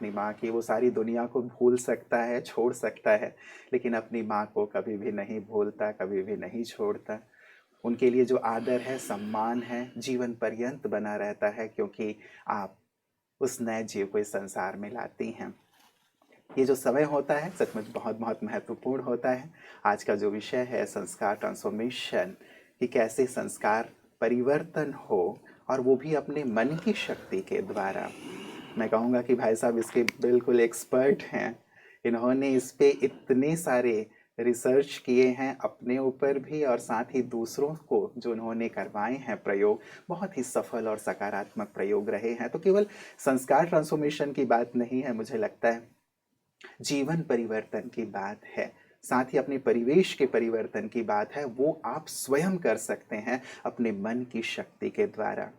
अपनी माँ की, वो सारी दुनिया को भूल सकता है, छोड़ सकता है, लेकिन अपनी माँ को कभी भी नहीं भूलता, कभी भी नहीं छोड़ता। उनके लिए जो आदर है, सम्मान है, जीवन पर्यंत बना रहता है, क्योंकि आप उस नए जीव को इस संसार में लाती हैं। ये जो समय होता है सचमुच बहुत बहुत महत्वपूर्ण होता है। आज का जो विषय है संस्कार ट्रांसफॉर्मेशन, कि कैसे संस्कार परिवर्तन हो, और वो भी अपने मन की शक्ति के द्वारा। मैं कहूँगा कि भाई साहब इसके बिल्कुल एक्सपर्ट हैं। इन्होंने इस पे इतने सारे रिसर्च किए हैं अपने ऊपर भी, और साथ ही दूसरों को जो उन्होंने करवाए हैं प्रयोग, बहुत ही सफल और सकारात्मक प्रयोग रहे हैं। तो केवल संस्कार ट्रांसफॉर्मेशन की बात नहीं है, मुझे लगता है जीवन परिवर्तन की बात है, साथ ही अपने परिवेश के परिवर्तन की बात है। वो आप स्वयं कर सकते हैं अपने मन की शक्ति के द्वारा।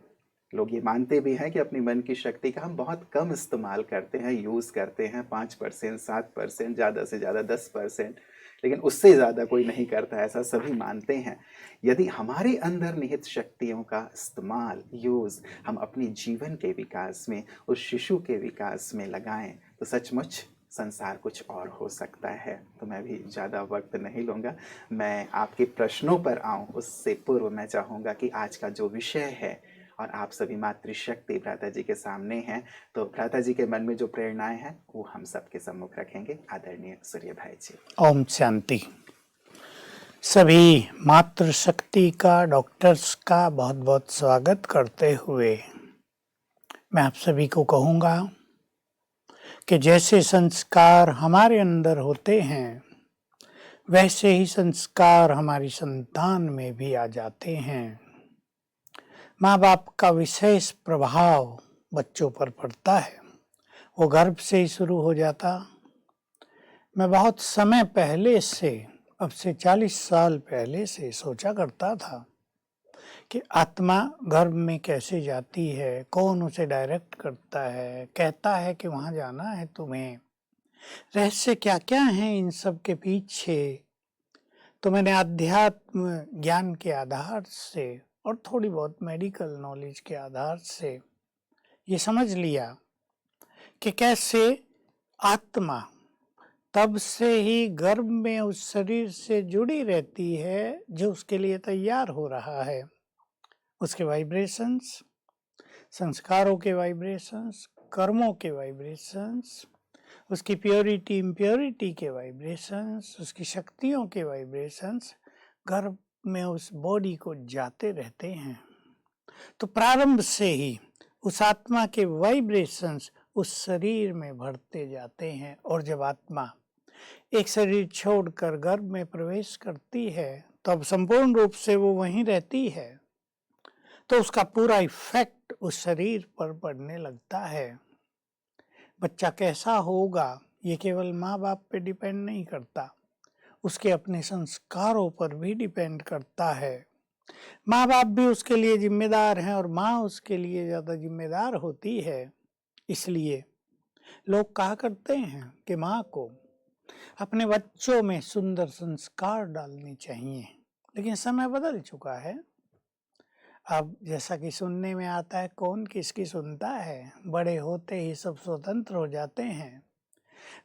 लोग ये मानते भी हैं कि अपनी मन की शक्ति का हम बहुत कम इस्तेमाल करते हैं, यूज़ करते हैं, 5%, 7%, ज़्यादा से ज़्यादा 10%, लेकिन उससे ज़्यादा कोई नहीं करता, ऐसा सभी मानते हैं। यदि हमारे अंदर निहित शक्तियों का इस्तेमाल, यूज़ हम अपने जीवन के विकास में, उस शिशु के विकास में लगाएं, तो सचमुच संसार कुछ और हो सकता है। तो मैं भी ज़्यादा वक्त नहीं लूँगा, मैं आपके प्रश्नों पर आऊँ उससे पूर्व मैं चाहूँगा कि आज का जो विषय है, और आप सभी मातृशक्ति भ्राता जी के सामने हैं, तो भ्राता जी के मन में जो प्रेरणाएं हैं वो हम सबके सम्मुख रखेंगे। आदरणीय सूर्य भाई जी। ओम शांति। सभी मातृशक्ति का, डॉक्टर्स का बहुत बहुत स्वागत करते हुए मैं आप सभी को कहूँगा कि जैसे संस्कार हमारे अंदर होते हैं वैसे ही संस्कार हमारी संतान में भी आ जाते हैं। माँ बाप का विशेष प्रभाव बच्चों पर पड़ता है, वो गर्भ से ही शुरू हो जाता। मैं बहुत समय पहले से, अब से 40 साल पहले से सोचा करता था कि आत्मा गर्भ में कैसे जाती है, कौन उसे डायरेक्ट करता है, कहता है कि वहाँ जाना है तुम्हें, रहस्य क्या क्या है इन सब के पीछे। तो मैंने अध्यात्म ज्ञान के आधार से और थोड़ी बहुत मेडिकल नॉलेज के आधार से ये समझ लिया कि कैसे आत्मा तब से ही गर्भ में उस शरीर से जुड़ी रहती है जो उसके लिए तैयार हो रहा है। उसके वाइब्रेशंस, संस्कारों के वाइब्रेशंस, कर्मों के वाइब्रेशंस, उसकी प्योरिटी इम्प्योरिटी के वाइब्रेशंस, उसकी शक्तियों के वाइब्रेशंस गर्भ में उस बॉडी को जाते रहते हैं। तो प्रारंभ से ही उस आत्मा के वाइब्रेशंस उस शरीर में बढ़ते जाते हैं, और जब आत्मा एक शरीर छोड़कर गर्भ में प्रवेश करती है तो अब संपूर्ण रूप से वो वहीं रहती है, तो उसका पूरा इफेक्ट उस शरीर पर पड़ने लगता है। बच्चा कैसा होगा ये केवल माँ बाप पे डिपेंड नहीं करता, उसके अपने संस्कारों पर भी डिपेंड करता है। माँ बाप भी उसके लिए जिम्मेदार हैं और माँ उसके लिए ज़्यादा जिम्मेदार होती है। इसलिए लोग कहा करते हैं कि माँ को अपने बच्चों में सुंदर संस्कार डालने चाहिए, लेकिन समय बदल चुका है। अब जैसा कि सुनने में आता है, कौन किसकी सुनता है, बड़े होते ही सब स्वतंत्र हो जाते हैं।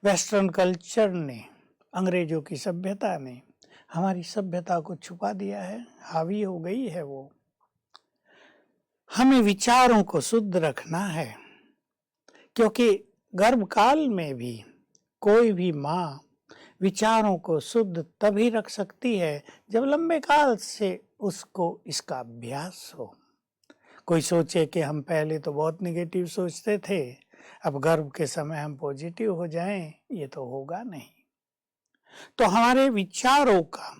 वेस्टर्न कल्चर ने, अंग्रेजों की सभ्यता ने हमारी सभ्यता को छुपा दिया है, हावी हो गई है वो। हमें विचारों को शुद्ध रखना है, क्योंकि गर्भकाल में भी कोई भी माँ विचारों को शुद्ध तभी रख सकती है जब लंबे काल से उसको इसका अभ्यास हो। कोई सोचे कि हम पहले तो बहुत निगेटिव सोचते थे, अब गर्भ के समय हम पॉजिटिव हो जाएं, ये तो होगा नहीं। तो हमारे विचारों का,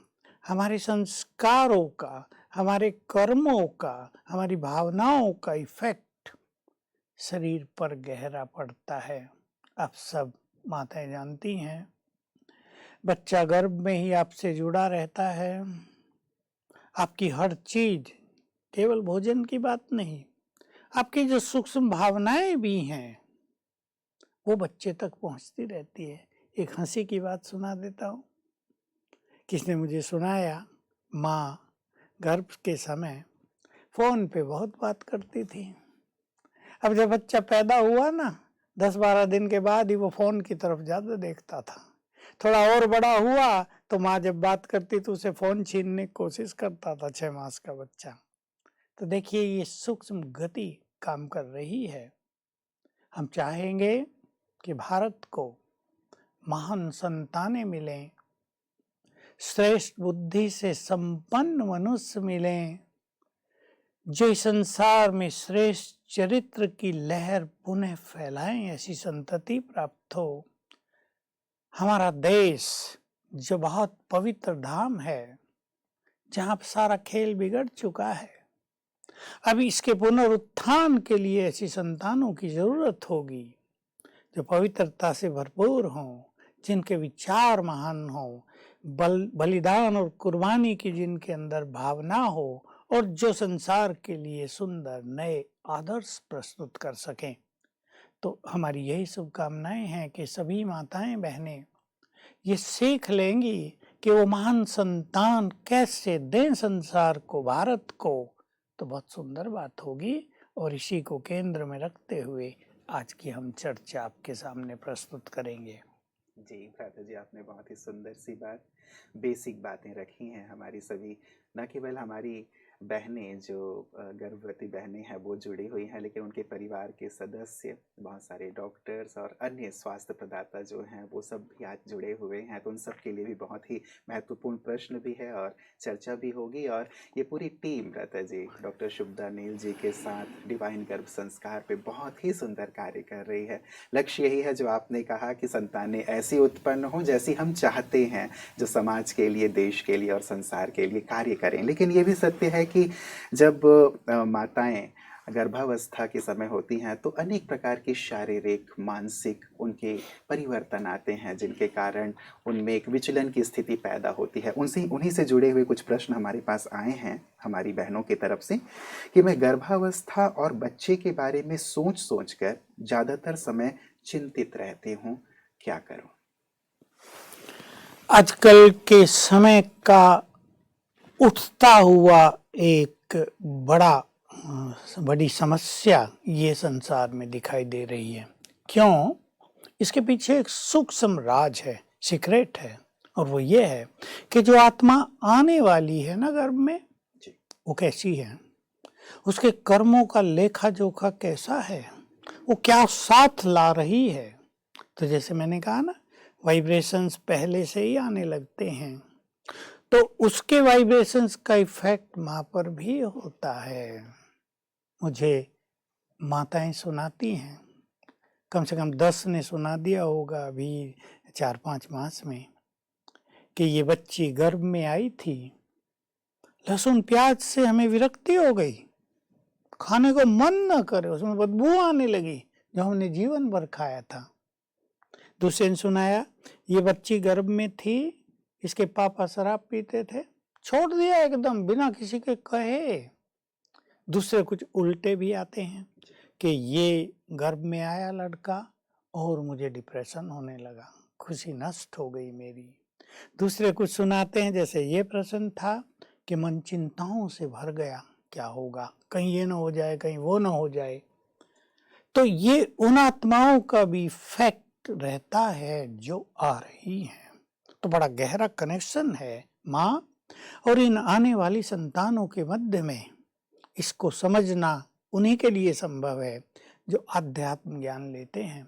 हमारे संस्कारों का, हमारे कर्मों का, हमारी भावनाओं का इफेक्ट शरीर पर गहरा पड़ता है। आप सब माताएं जानती हैं, बच्चा गर्भ में ही आपसे जुड़ा रहता है। आपकी हर चीज, केवल भोजन की बात नहीं, आपकी जो सूक्ष्म भावनाएं भी हैं वो बच्चे तक पहुंचती रहती है। एक हंसी की बात सुना देता हूँ। किसने मुझे सुनाया, माँ गर्भ के समय फोन पे बहुत बात करती थी। अब जब बच्चा पैदा हुआ ना, 10-12 दिन के बाद ही वो फोन की तरफ ज्यादा देखता था। थोड़ा और बड़ा हुआ तो माँ जब बात करती तो उसे फोन छीनने की कोशिश करता था, 6 मास का बच्चा। तो देखिए ये सूक्ष्म गति काम कर रही है। हम चाहेंगे कि भारत को महान संतानें मिलें, श्रेष्ठ बुद्धि से संपन्न मनुष्य मिलें, जो इस संसार में श्रेष्ठ चरित्र की लहर पुनः फैलाएं, ऐसी संतति प्राप्त हो। हमारा देश जो बहुत पवित्र धाम है, जहां सारा खेल बिगड़ चुका है, अब इसके पुनरुत्थान के लिए ऐसी संतानों की जरूरत होगी जो पवित्रता से भरपूर हों, जिनके विचार महान हों, बलिदान और कुर्बानी की जिनके अंदर भावना हो, और जो संसार के लिए सुंदर नए आदर्श प्रस्तुत कर सकें। तो हमारी यही शुभकामनाएं हैं कि सभी माताएं बहनें ये सीख लेंगी कि वो महान संतान कैसे दें संसार को, भारत को, तो बहुत सुंदर बात होगी। और इसी को केंद्र में रखते हुए आज की हम चर्चा आपके सामने प्रस्तुत करेंगे। जी भ्राता जी, आपने बहुत ही सुंदर सी बात, बेसिक बातें रखी हैं। हमारी सभी, न केवल हमारी बहनें जो गर्भवती बहनें हैं वो जुड़ी हुई हैं, लेकिन उनके परिवार के सदस्य, बहुत सारे डॉक्टर्स और अन्य स्वास्थ्य प्रदाता जो हैं वो सब भी आज जुड़े हुए हैं। तो उन सब के लिए भी बहुत ही महत्वपूर्ण प्रश्न भी है और चर्चा भी होगी। और ये पूरी टीम भ्राता जी डॉक्टर शुभदा नील जी के साथ डिवाइन गर्भ संस्कार पे बहुत ही सुंदर कार्य कर रही है। लक्ष्य यही है जो आपने कहा कि संतानें ऐसी उत्पन्न हो जैसी हम चाहते हैं, जो समाज के लिए, देश के लिए और संसार के लिए कार्य करें। लेकिन ये भी सत्य है कि जब माताएं गर्भावस्था के समय होती हैं तो अनेक प्रकार की शारीरिक, मानसिक उनके परिवर्तन आते हैं, जिनके कारण उनमें एक विचलन की स्थिति पैदा होती है। उन्हीं से जुड़े हुए कुछ प्रश्न हमारे पास आए हैं हमारी बहनों की तरफ से कि मैं गर्भावस्था और बच्चे के बारे में सोच सोच कर ज़्यादातर समय चिंतित रहती हूँ, क्या करूँ? आजकल के समय का उठता हुआ एक बड़ी समस्या ये संसार में दिखाई दे रही है। क्यों? इसके पीछे एक सूक्ष्म राज है, सीक्रेट है, और वो ये है कि जो आत्मा आने वाली है ना गर्भ में, वो कैसी है, उसके कर्मों का लेखा जोखा कैसा है, वो क्या साथ ला रही है। तो जैसे मैंने कहा ना, वाइब्रेशंस पहले से ही आने लगते हैं, तो उसके वाइब्रेशंस का इफेक्ट माँ पर भी होता है। मुझे माताएं सुनाती हैं, कम से कम 10 ने सुना दिया होगा अभी 4-5 मास में, कि ये बच्ची गर्भ में आई थी, लहसुन प्याज से हमें विरक्ति हो गई, खाने को मन न करे, उसमें बदबू आने लगी जो हमने जीवन भर खाया था। दूसरे ने सुनाया, ये बच्ची गर्भ में थी, इसके पापा शराब पीते थे, छोड़ दिया एकदम बिना किसी के कहे। दूसरे कुछ उल्टे भी आते हैं कि ये गर्भ में आया लड़का और मुझे डिप्रेशन होने लगा, खुशी नष्ट हो गई मेरी। दूसरे कुछ सुनाते हैं, जैसे ये प्रश्न था कि मन चिंताओं से भर गया, क्या होगा, कहीं ये ना हो जाए, कहीं वो ना हो जाए। तो ये उन आत्माओं का भी इफेक्ट रहता है जो आ रही है। तो बड़ा गहरा कनेक्शन है माँ और इन आने वाली संतानों के मध्य में। इसको समझना उन्हीं के लिए संभव है जो आध्यात्म ज्ञान लेते हैं,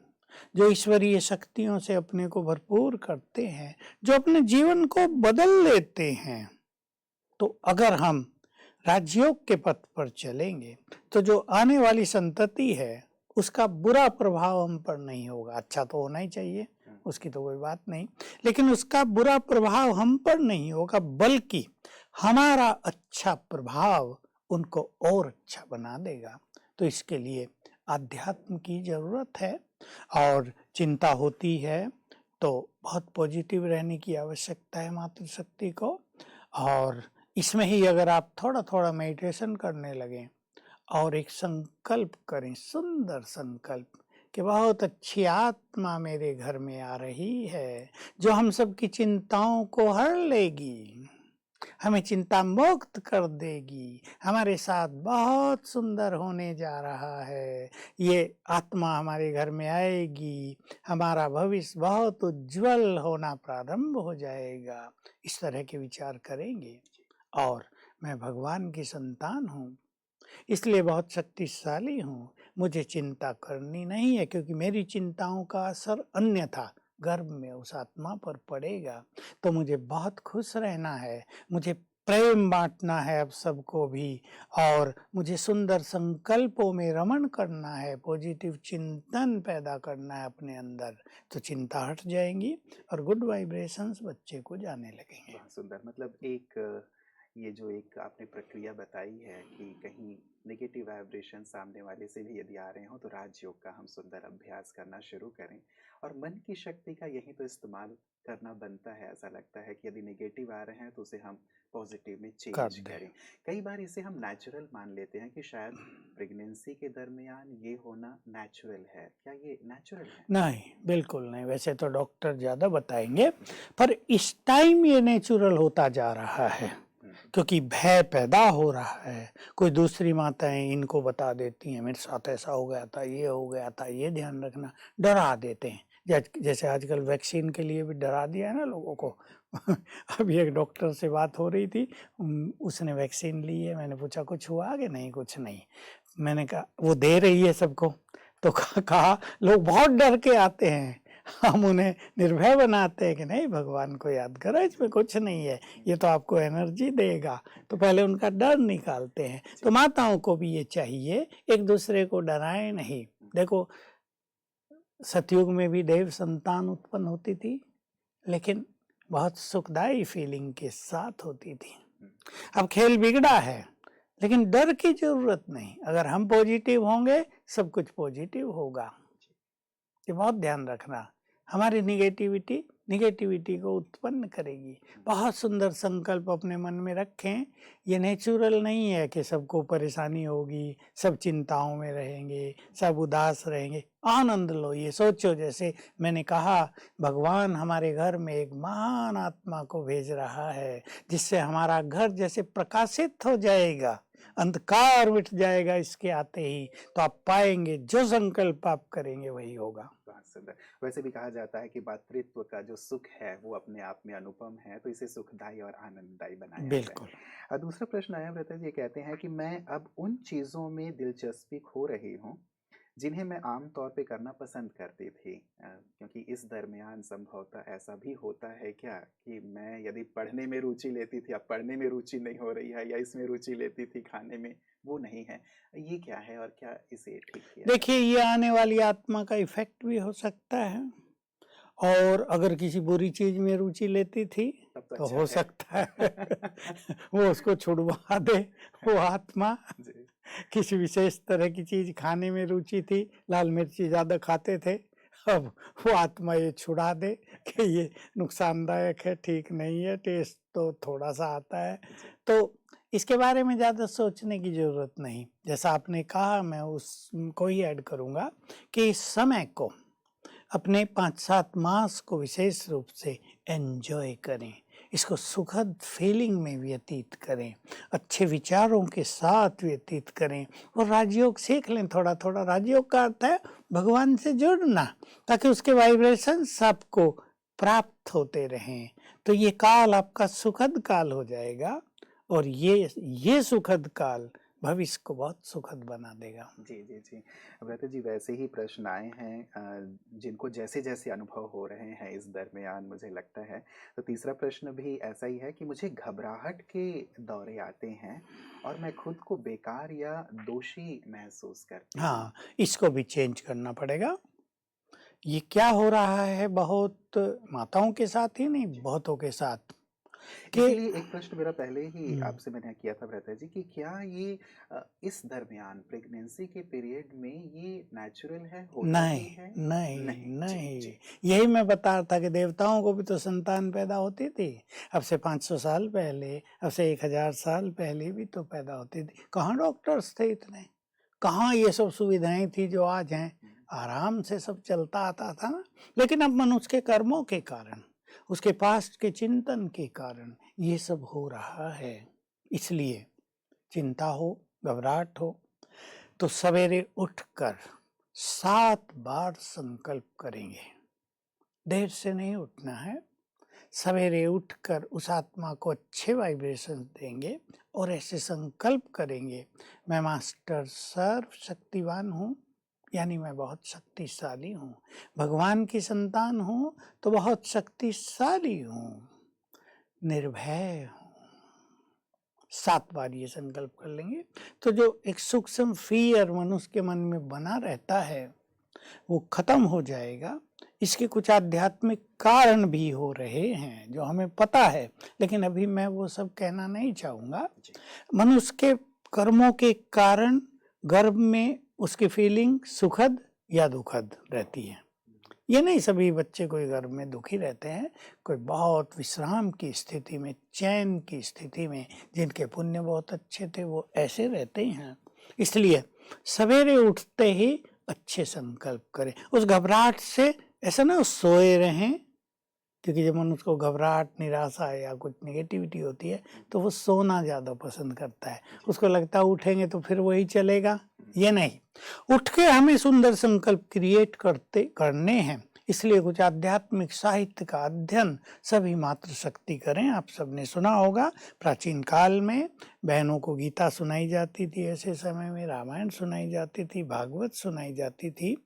जो ईश्वरीय शक्तियों से अपने को भरपूर करते हैं, जो अपने जीवन को बदल लेते हैं। तो अगर हम राजयोग के पथ पर चलेंगे तो जो आने वाली संतति है उसका बुरा प्रभाव हम पर नहीं होगा। अच्छा तो होना ही चाहिए, उसकी तो कोई बात नहीं, लेकिन उसका बुरा प्रभाव हम पर नहीं होगा, बल्कि हमारा अच्छा प्रभाव उनको और अच्छा बना देगा। तो इसके लिए आध्यात्म की जरूरत है, और चिंता होती है तो बहुत पॉजिटिव रहने की आवश्यकता है मातृशक्ति को। और इसमें ही अगर आप थोड़ा थोड़ा मेडिटेशन करने लगें और एक संकल्प करें, सुंदर संकल्प, कि बहुत अच्छी आत्मा मेरे घर में आ रही है जो हम सब की चिंताओं को हर लेगी, हमें चिंता मुक्त कर देगी। हमारे साथ बहुत सुंदर होने जा रहा है। ये आत्मा हमारे घर में आएगी, हमारा भविष्य बहुत उज्जवल होना प्रारंभ हो जाएगा। इस तरह के विचार करेंगे। और मैं भगवान की संतान हूँ, इसलिए बहुत शक्तिशाली हूँ, मुझे चिंता करनी नहीं है, क्योंकि मेरी चिंताओं का असर अन्यथा गर्भ में उस आत्मा पर पड़ेगा। तो मुझे बहुत खुश रहना है, मुझे प्रेम बांटना है अब सबको भी, और मुझे सुंदर संकल्पों में रमण करना है, पॉजिटिव चिंतन पैदा करना है अपने अंदर। तो चिंता हट जाएंगी और गुड वाइब्रेशंस बच्चे को जाने लगेंगे। बहुत सुंदर। मतलब ये जो एक आपने प्रक्रिया बताई है कि कहीं नेगेटिव वाइब्रेशन सामने वाले से भी यदि आ रहे हो तो राजयोग का हम सुंदर अभ्यास करना शुरू करें, और मन की शक्ति का यही तो इस्तेमाल करना बनता है। ऐसा लगता है कि यदि नेगेटिव आ रहे हैं तो उसे हम पॉजिटिव में कर चेंज दें। करें। कई बार इसे हम नेचुरल मान लेते हैं कि शायद प्रेगनेंसी के दरमियान ये होना नेचुरल है। क्या ये नेचुरल है? नहीं, बिल्कुल नहीं। वैसे तो डॉक्टर ज़्यादा बताएंगे, पर इस टाइम ये नेचुरल होता जा रहा है, क्योंकि भय पैदा हो रहा है। कोई दूसरी माताएं इनको बता देती हैं, मेरे साथ ऐसा हो गया था, ये हो गया था, ये ध्यान रखना, डरा देते हैं। जैसे आजकल वैक्सीन के लिए भी डरा दिया है ना लोगों को। अभी एक डॉक्टर से बात हो रही थी, उसने वैक्सीन ली है, मैंने पूछा कुछ हुआ आगे? नहीं, कुछ नहीं। मैंने कहा वो दे रही है सबको, तो कहा लोग बहुत डर के आते हैं, हम उन्हें निर्भय बनाते हैं कि नहीं, भगवान को याद करो, इसमें कुछ नहीं है, ये तो आपको एनर्जी देगा। तो पहले उनका डर निकालते हैं। तो माताओं को भी ये चाहिए, एक दूसरे को डराएं नहीं। देखो, सतयुग में भी देव संतान उत्पन्न होती थी, लेकिन बहुत सुखदायी फीलिंग के साथ होती थी। अब खेल बिगड़ा है, लेकिन डर की जरूरत नहीं। अगर हम पॉजिटिव होंगे, सब कुछ पॉजिटिव होगा। ये बहुत ध्यान रखना। हमारी निगेटिविटी को उत्पन्न करेगी। बहुत सुंदर संकल्प अपने मन में रखें। ये नेचुरल नहीं है कि सबको परेशानी होगी, सब चिंताओं में रहेंगे, सब उदास रहेंगे। आनंद लो, ये सोचो जैसे मैंने कहा, भगवान हमारे घर में एक महान आत्मा को भेज रहा है, जिससे हमारा घर जैसे प्रकाशित हो जाएगा, अंधकार मिट जाएगा इसके आते ही। तो आप पाएंगे जो संकल्प आप करेंगे वही होगा। बहुत सुंदर। वैसे भी कहा जाता है कि मातृत्व का जो सुख है वो अपने आप में अनुपम है, तो इसे सुखदायी और आनंददायी बनाया बिल्कुल। जाए। दूसरा प्रश्न आया व्रता जी, कहते हैं कि मैं अब उन चीज़ों में दिलचस्पी खो रही हूँ जिन्हें मैं आम तौर पे करना पसंद करती थी। क्योंकि इस दरमियान संभवतः ऐसा भी होता है क्या कि मैं यदि पढ़ने में रुचि लेती थी, अब पढ़ने में रुचि नहीं हो रही है, या इसमें रुचि लेती थी खाने में, वो नहीं है। ये क्या है और क्या इसे ठीक किया? देखिए, ये आने वाली आत्मा का इफेक्ट भी हो सकता है, और अगर किसी बुरी चीज में रुचि लेती थी तब तो अच्छा हो है। सकता है वो उसको छुड़वा दे। वो आत्मा जी। किसी विशेष तरह की चीज खाने में रुचि थी, लाल मिर्ची ज्यादा खाते थे, अब वो आत्मा ये छुड़ा दे कि ये नुकसानदायक है, ठीक नहीं है, टेस्ट तो थोड़ा सा आता है। तो इसके बारे में ज़्यादा सोचने की ज़रूरत नहीं। जैसा आपने कहा, मैं उसको ही ऐड करूँगा कि इस समय को, अपने 5-7 मास को विशेष रूप से एंजॉय करें, इसको सुखद फीलिंग में व्यतीत करें, अच्छे विचारों के साथ व्यतीत करें, और राजयोग सीख लें थोड़ा थोड़ा। राजयोग का अर्थ है भगवान से जुड़ना, ताकि उसके वाइब्रेशंस आपको प्राप्त होते रहें। तो ये काल आपका सुखद काल हो जाएगा, और ये सुखद काल भविष्य को बहुत सुखद बना देगा। जी जी जी। व्रत जी, वैसे ही प्रश्न आए हैं जिनको जैसे जैसे अनुभव हो रहे हैं इस दरमियान, मुझे लगता है। तो तीसरा प्रश्न भी ऐसा ही है कि मुझे घबराहट के दौरे आते हैं और मैं खुद को बेकार या दोषी महसूस करती हूँ। हाँ, इसको भी चेंज करना पड़ेगा। ये क्या हो रहा है बहुत माताओं के साथ ही नहीं, बहुतों के साथ, कि इसीलिए एक प्रश्न मेरा पहले ही आपसे मैंने किया था व्रता जी कि क्या ये इस दरमियान प्रेगनेंसी के पीरियड में ये नेचुरल है, होता नहीं ही है? नहीं नहीं। नहीं, जी। यही मैं बता रहा था कि देवताओं को भी तो संतान पैदा होती थी। अब से 500 साल पहले, अब से 1000 साल पहले भी तो पैदा होती थी। कहाँ डॉक्टर्स थे इतने, कहाँ ये सब सुविधाएं थी जो आज हैं। आराम से सब चलता आता था ना। लेकिन अब मनुष्य के कर्मों के कारण उसके पास्ट के चिंतन के कारण ये सब हो रहा है। इसलिए चिंता हो, घबराहट हो तो सवेरे उठकर 7 बार संकल्प करेंगे। देर से नहीं उठना है, सवेरे उठकर उस आत्मा को अच्छे वाइब्रेशन देंगे और ऐसे संकल्प करेंगे, मैं मास्टर सर्वशक्तिवान हूँ, यानी मैं बहुत शक्तिशाली हूँ, भगवान की संतान हूँ तो बहुत शक्तिशाली हूँ, निर्भय हूँ। 7 बार ये संकल्प कर लेंगे तो जो एक सूक्ष्म फियर मनुष्य के मन में बना रहता है वो खत्म हो जाएगा। इसके कुछ आध्यात्मिक कारण भी हो रहे हैं जो हमें पता है, लेकिन अभी मैं वो सब कहना नहीं चाहूँगा। मनुष्य के कर्मों के कारण गर्भ में उसकी फीलिंग सुखद या दुखद रहती है। ये नहीं सभी बच्चे कोई गर्भ में दुखी रहते हैं, कोई बहुत विश्राम की स्थिति में, चैन की स्थिति में, जिनके पुण्य बहुत अच्छे थे वो ऐसे रहते हैं। इसलिए सवेरे उठते ही अच्छे संकल्प करें। उस घबराहट से ऐसा ना सोए रहें, क्योंकि जब मनुष्य को घबराहट, निराशा या कुछ नेगेटिविटी होती है तो वो सोना ज़्यादा पसंद करता है। उसको लगता है उठेंगे तो फिर वही चलेगा। ये नहीं, उठ के हमें सुंदर संकल्प क्रिएट करने हैं। इसलिए कुछ आध्यात्मिक साहित्य का अध्ययन सभी मातृशक्ति करें। आप सबने सुना होगा प्राचीन काल में बहनों को गीता सुनाई जाती थी, ऐसे समय में रामायण सुनाई जाती थी, भागवत सुनाई जाती थी।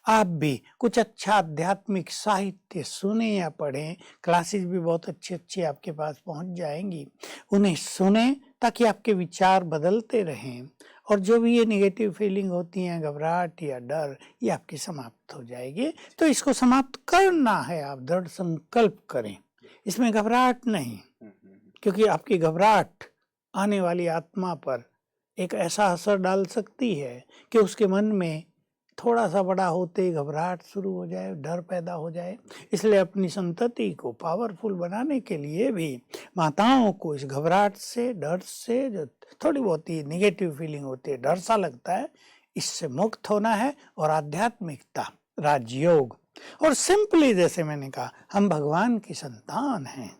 आप भी कुछ अच्छा आध्यात्मिक साहित्य सुने या पढ़ें, क्लासेस भी बहुत अच्छी अच्छी आपके पास पहुंच जाएंगी, उन्हें सुने ताकि आपके विचार बदलते रहें और जो भी ये नेगेटिव फीलिंग होती हैं, घबराहट या डर, ये आपकी समाप्त हो जाएगी। तो इसको समाप्त करना है, आप दृढ़ संकल्प करें, इसमें घबराहट नहीं, क्योंकि आपकी घबराहट आने वाली आत्मा पर एक ऐसा असर डाल सकती है कि उसके मन में थोड़ा सा बड़ा होते ही घबराहट शुरू हो जाए, डर पैदा हो जाए। इसलिए अपनी संतति को पावरफुल बनाने के लिए भी माताओं को इस घबराहट से, डर से, जो थोड़ी बहुत ही निगेटिव फीलिंग होती है, डर सा लगता है, इससे मुक्त होना है। और आध्यात्मिकता, राजयोग और सिंपली जैसे मैंने कहा, हम भगवान की संतान हैं,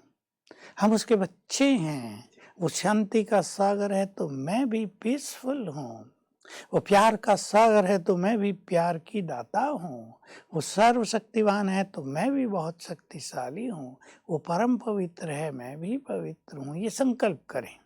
हम उसके बच्चे हैं। वो शांति का सागर है तो मैं भी पीसफुल हूँ, वो प्यार का सागर है तो मैं भी प्यार की दाता हूँ, वो सर्वशक्तिवान है तो मैं भी बहुत शक्तिशाली हूँ, वो परम पवित्र है, मैं भी पवित्र हूँ। ये संकल्प करें।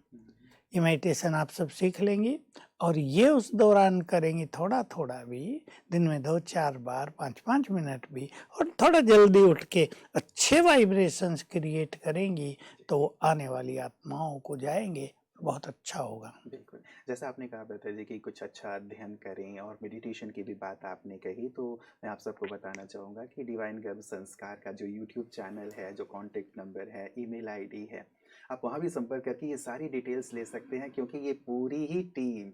ये मेडिटेशन आप सब सीख लेंगे और ये उस दौरान करेंगे, थोड़ा थोड़ा भी, दिन में 2-4 बार, 5-5 मिनट भी, और थोड़ा जल्दी उठ के अच्छे वाइब्रेशंस क्रिएट करेंगी तो आने वाली आत्माओं को जाएंगे, बहुत अच्छा होगा। बिल्कुल, जैसा आपने कहा बेहतर जी कि कुछ अच्छा अध्ययन करें और मेडिटेशन की भी बात आपने कही, तो मैं आप सबको बताना चाहूँगा कि डिवाइन गर्भ संस्कार का जो यूट्यूब चैनल है, जो कॉन्टेक्ट नंबर है, ईमेल आईडी है, आप वहाँ भी संपर्क करके ये सारी डिटेल्स ले सकते हैं, क्योंकि ये पूरी ही टीम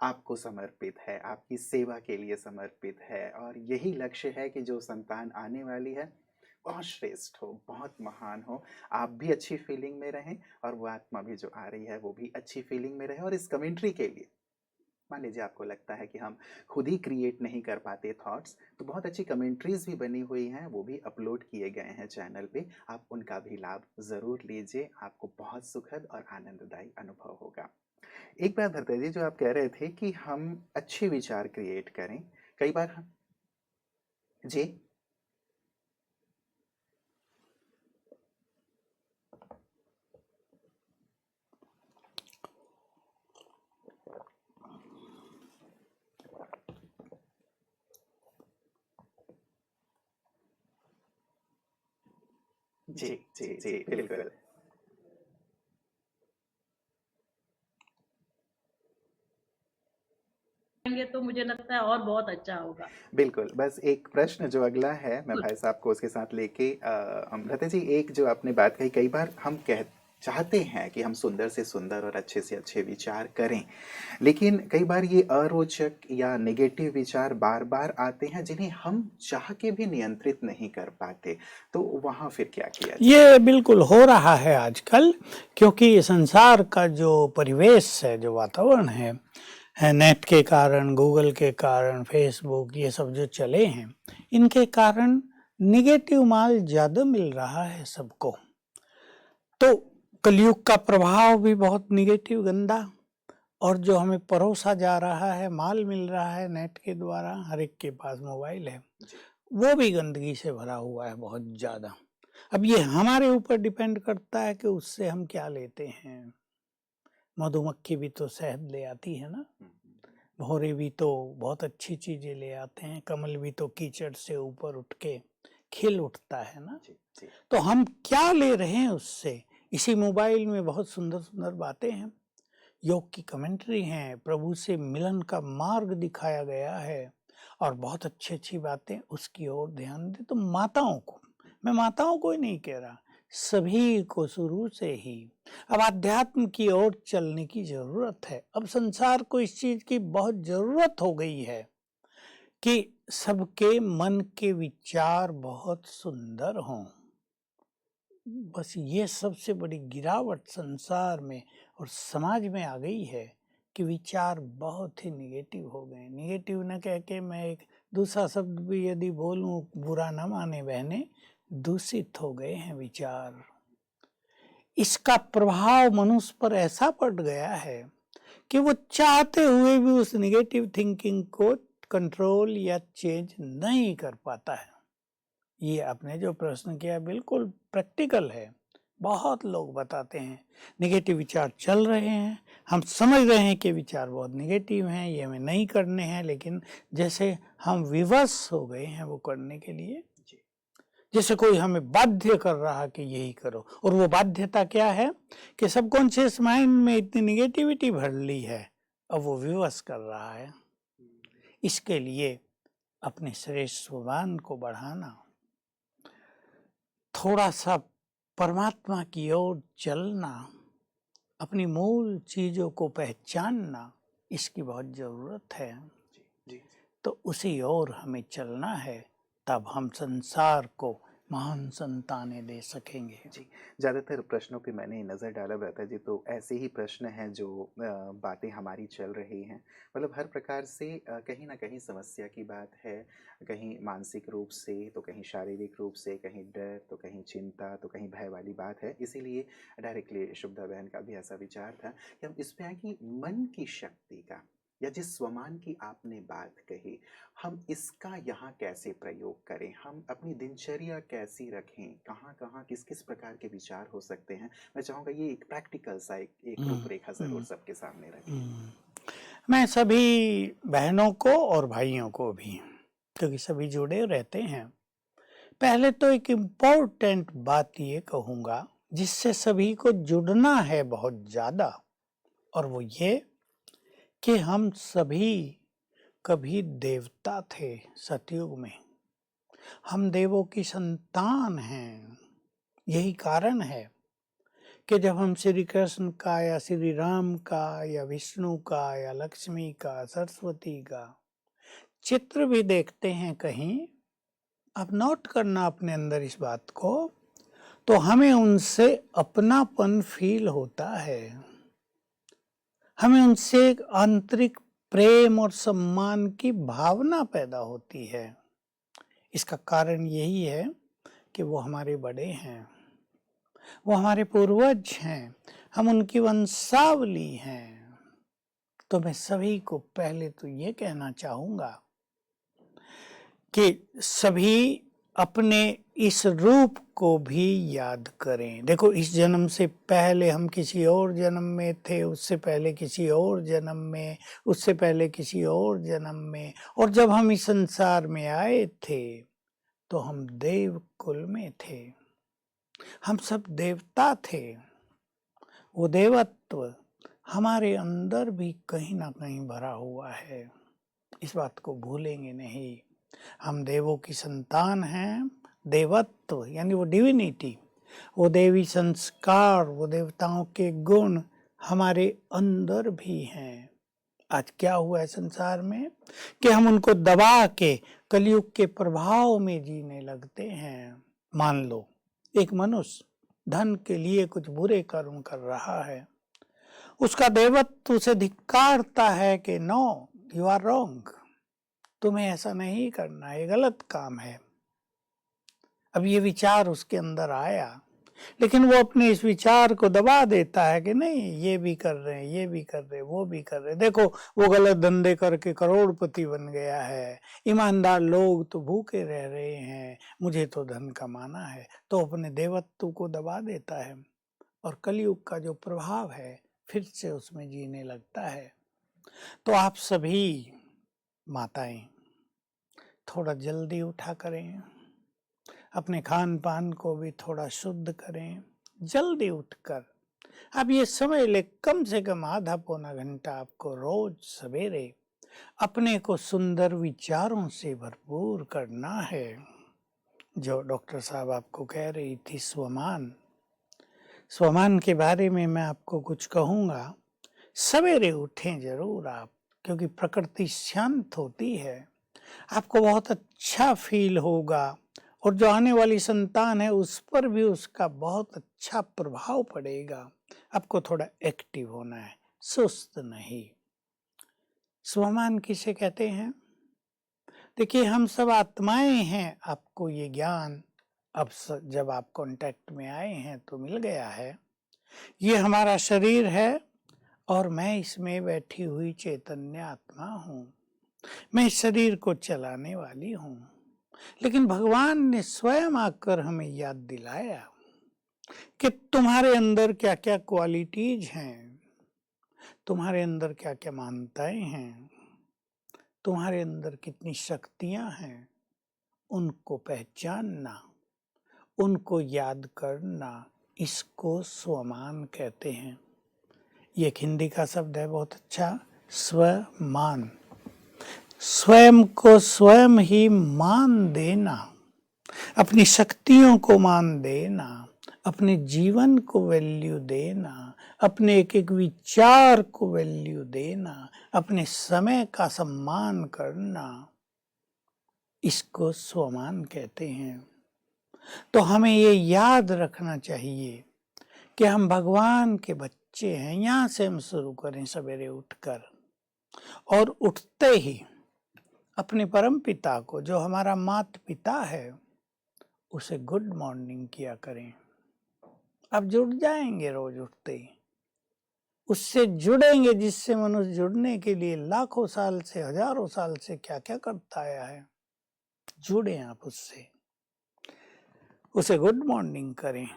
आपको समर्पित है, आपकी सेवा के लिए समर्पित है। और यही लक्ष्य है कि जो संतान आने वाली है बहुत श्रेष्ठ हो, बहुत महान हो, आप भी अच्छी फीलिंग में रहें और वो आत्मा भी जो आ रही है वो भी अच्छी फीलिंग में रहे। और इस कमेंट्री के लिए मान लीजिए आपको लगता है कि हम खुद ही क्रिएट नहीं कर पाते थॉट्स, तो बहुत अच्छी कमेंट्रीज भी बनी हुई हैं, वो भी अपलोड किए गए हैं चैनल पे, आप उनका भी लाभ ज़रूर लीजिए, आपको बहुत सुखद और आनंददायी अनुभव होगा। एक बात भरत जी, जो आप कह रहे थे कि हम अच्छे विचार क्रिएट करें, कई बार हम जी जी जी जी बिल्कुल तो मुझे लगता है और बहुत अच्छा होगा। बिल्कुल। बस एक प्रश्न जो अगला है मैं भाई साहब को उसके साथ लेके अमृता जी, एक जो आपने बात कही, कई बार हम चाहते हैं कि हम सुंदर से सुंदर और अच्छे से अच्छे विचार करें, लेकिन कई बार ये अरोचक या नेगेटिव विचार बार बार आते हैं जिन्हें हम चाह के भी नियंत्रित नहीं कर पाते, तो वहाँ फिर क्या किया जाए? ये बिल्कुल हो रहा है आजकल, क्योंकि संसार का जो परिवेश है, जो वातावरण है, नेट के कारण, गूगल के कारण, फेसबुक, ये सब जो चले हैं, इनके कारण निगेटिव माल ज्यादा मिल रहा है सबको। तो कलयुग का प्रभाव भी बहुत निगेटिव, गंदा, और जो हमें परोसा जा रहा है, माल मिल रहा है नेट के द्वारा, हर एक के पास मोबाइल है, वो भी गंदगी से भरा हुआ है बहुत ज्यादा। अब ये हमारे ऊपर डिपेंड करता है कि उससे हम क्या लेते हैं। मधुमक्खी भी तो शहद ले आती है ना, भौरे भी तो बहुत अच्छी चीजें ले आते हैं, कमल भी तो कीचड़ से ऊपर उठ के खिल उठता है ना। तो हम क्या ले रहे हैं उससे? इसी मोबाइल में बहुत सुंदर सुंदर बातें हैं, योग की कमेंट्री है, प्रभु से मिलन का मार्ग दिखाया गया है, और बहुत अच्छी अच्छी बातें, उसकी ओर ध्यान दे। तो माताओं को, मैं माताओं को ही नहीं कह रहा, सभी को शुरू से ही अब आध्यात्म की ओर चलने की जरूरत है। अब संसार को इस चीज की बहुत जरूरत हो गई है कि सबके मन के विचार बहुत सुंदर हों। बस ये सबसे बड़ी गिरावट संसार में और समाज में आ गई है कि विचार बहुत ही निगेटिव हो गए। निगेटिव न कह के मैं एक दूसरा शब्द भी यदि बोलूं, बुरा न माने बहने, दूषित हो गए हैं विचार। इसका प्रभाव मनुष्य पर ऐसा पड़ गया है कि वो चाहते हुए भी उस निगेटिव थिंकिंग को कंट्रोल या चेंज नहीं कर पाता है। ये आपने जो प्रश्न किया बिल्कुल प्रैक्टिकल है। बहुत लोग बताते हैं निगेटिव विचार चल रहे हैं, हम समझ रहे हैं कि विचार बहुत निगेटिव हैं, ये हमें नहीं करने हैं, लेकिन जैसे हम विवश हो गए हैं वो करने के लिए, जैसे कोई हमें बाध्य कर रहा कि यही करो। और वो बाध्यता क्या है कि सबकॉन्शियस माइंड में इतनी निगेटिविटी भर ली है, अब वो विवश कर रहा है। इसके लिए अपने श्रेष्ठ स्वभाव को बढ़ाना, थोड़ा सा परमात्मा की ओर चलना, अपनी मूल चीजों को पहचानना, इसकी बहुत जरूरत है। तो उसी ओर हमें चलना है, तब हम संसार को महान संतानें दे सकेंगे। जी, ज़्यादातर प्रश्नों पे मैंने नज़र डाला भ्राता जी, तो ऐसे ही प्रश्न हैं जो बातें हमारी चल रही हैं। मतलब हर प्रकार से कहीं ना कहीं समस्या की बात है, कहीं मानसिक रूप से, तो कहीं शारीरिक रूप से, कहीं डर, तो कहीं चिंता, तो कहीं भय वाली बात है। इसीलिए डायरेक्टली शुभदा बहन का भी ऐसा विचार था कि हम इस पे आए कि मन की शक्ति का, या जिस स्वमान की आपने बात कही, हम इसका यहाँ कैसे प्रयोग करें, हम अपनी दिनचर्या कैसी रखें, कहाँ कहाँ किस किस प्रकार के विचार हो सकते हैं। मैं चाहूँगा ये एक प्रैक्टिकल सा एक रूपरेखा ज़रूर सबके सामने रखें। मैं सभी बहनों को और भाइयों को भी, क्योंकि सभी जुड़े रहते हैं, पहले तो एक इम्पोर्टेंट बात ये कहूँगा जिससे सभी को जुड़ना है बहुत ज़्यादा, और वो ये कि हम सभी कभी देवता थे सतयुग में। हम देवों की संतान हैं। यही कारण है कि जब हम श्री कृष्ण का या श्री राम का या विष्णु का या लक्ष्मी का, सरस्वती का चित्र भी देखते हैं कहीं, अब नोट करना अपने अंदर इस बात को, तो हमें उनसे अपनापन फील होता है, हमें उनसे एक आंतरिक प्रेम और सम्मान की भावना पैदा होती है। इसका कारण यही है कि वो हमारे बड़े हैं, वो हमारे पूर्वज हैं, हम उनकी वंशावली हैं। तो मैं सभी को पहले तो ये कहना चाहूँगा कि सभी अपने इस रूप को भी याद करें। देखो, इस जन्म से पहले हम किसी और जन्म में थे, उससे पहले किसी और जन्म में, उससे पहले किसी और जन्म में, और जब हम इस संसार में आए थे तो हम देव कुल में थे, हम सब देवता थे। वो देवत्व हमारे अंदर भी कहीं ना कहीं भरा हुआ है, इस बात को भूलेंगे नहीं। हम देवों की संतान हैं। देवत्व यानी वो डिविनिटी, वो देवी संस्कार, वो देवताओं के गुण हमारे अंदर भी हैं। आज क्या हुआ है संसार में कि हम उनको दबा के कलयुग के प्रभाव में जीने लगते हैं। मान लो एक मनुष्य धन के लिए कुछ बुरे कर्म कर रहा है, उसका देवत्व उसे धिक्कारता है कि नो, यू आर रॉन्ग, तुम्हें ऐसा नहीं करना, ये गलत काम है। अब ये विचार उसके अंदर आया, लेकिन वो अपने इस विचार को दबा देता है कि नहीं, ये भी कर रहे हैं, ये भी कर रहे हैं, वो भी कर रहे हैं, देखो वो गलत धंधे करके करोड़पति बन गया है, ईमानदार लोग तो भूखे रह रहे हैं, मुझे तो धन कमाना है, तो अपने देवत्व को दबा देता है और कलयुग का जो प्रभाव है फिर से उसमें जीने लगता है। तो आप सभी माताएं थोड़ा जल्दी उठा करें, अपने खान पान को भी थोड़ा शुद्ध करें, जल्दी उठकर अब ये समय ले, कम से कम आधा पौना घंटा आपको रोज सवेरे अपने को सुंदर विचारों से भरपूर करना है। जो डॉक्टर साहब आपको कह रही थी स्वमान, स्वमान के बारे में मैं आपको कुछ कहूँगा। सवेरे उठें जरूर आप, क्योंकि प्रकृति शांत होती है, आपको बहुत अच्छा फील होगा और जो आने वाली संतान है उस पर भी उसका बहुत अच्छा प्रभाव पड़ेगा। आपको थोड़ा एक्टिव होना है, सुस्त नहीं। स्वमान किसे कहते हैं? देखिए, हम सब आत्माएं हैं, आपको ये ज्ञान अब जब आप कांटेक्ट में आए हैं तो मिल गया है। ये हमारा शरीर है और मैं इसमें बैठी हुई चैतन्य आत्मा हूँ, मैं इस शरीर को चलाने वाली हूँ। लेकिन भगवान ने स्वयं आकर हमें याद दिलाया कि तुम्हारे अंदर क्या क्या क्वालिटीज हैं, तुम्हारे अंदर क्या क्या मान्यताएं हैं, तुम्हारे अंदर कितनी शक्तियां हैं, उनको पहचानना, उनको याद करना, इसको स्वमान कहते हैं। ये एक हिंदी का शब्द है बहुत अच्छा, स्वमान। स्वयं को स्वयं ही मान देना, अपनी शक्तियों को मान देना, अपने जीवन को वैल्यू देना, अपने एक एक विचार को वैल्यू देना, अपने समय का सम्मान करना, इसको स्वमान कहते हैं। तो हमें ये याद रखना चाहिए कि हम भगवान के बच्चे हैं। यहाँ से हम शुरू करें सवेरे उठकर, और उठते ही अपने परम पिता को, जो हमारा माता पिता है, उसे गुड मॉर्निंग किया करें। अब जुड़ जाएंगे, रोज उठते ही उससे जुड़ेंगे जिससे मनुष्य जुड़ने के लिए लाखों साल से, हजारों साल से क्या क्या करता आया है। जुड़े आप उससे, उसे गुड मॉर्निंग करें,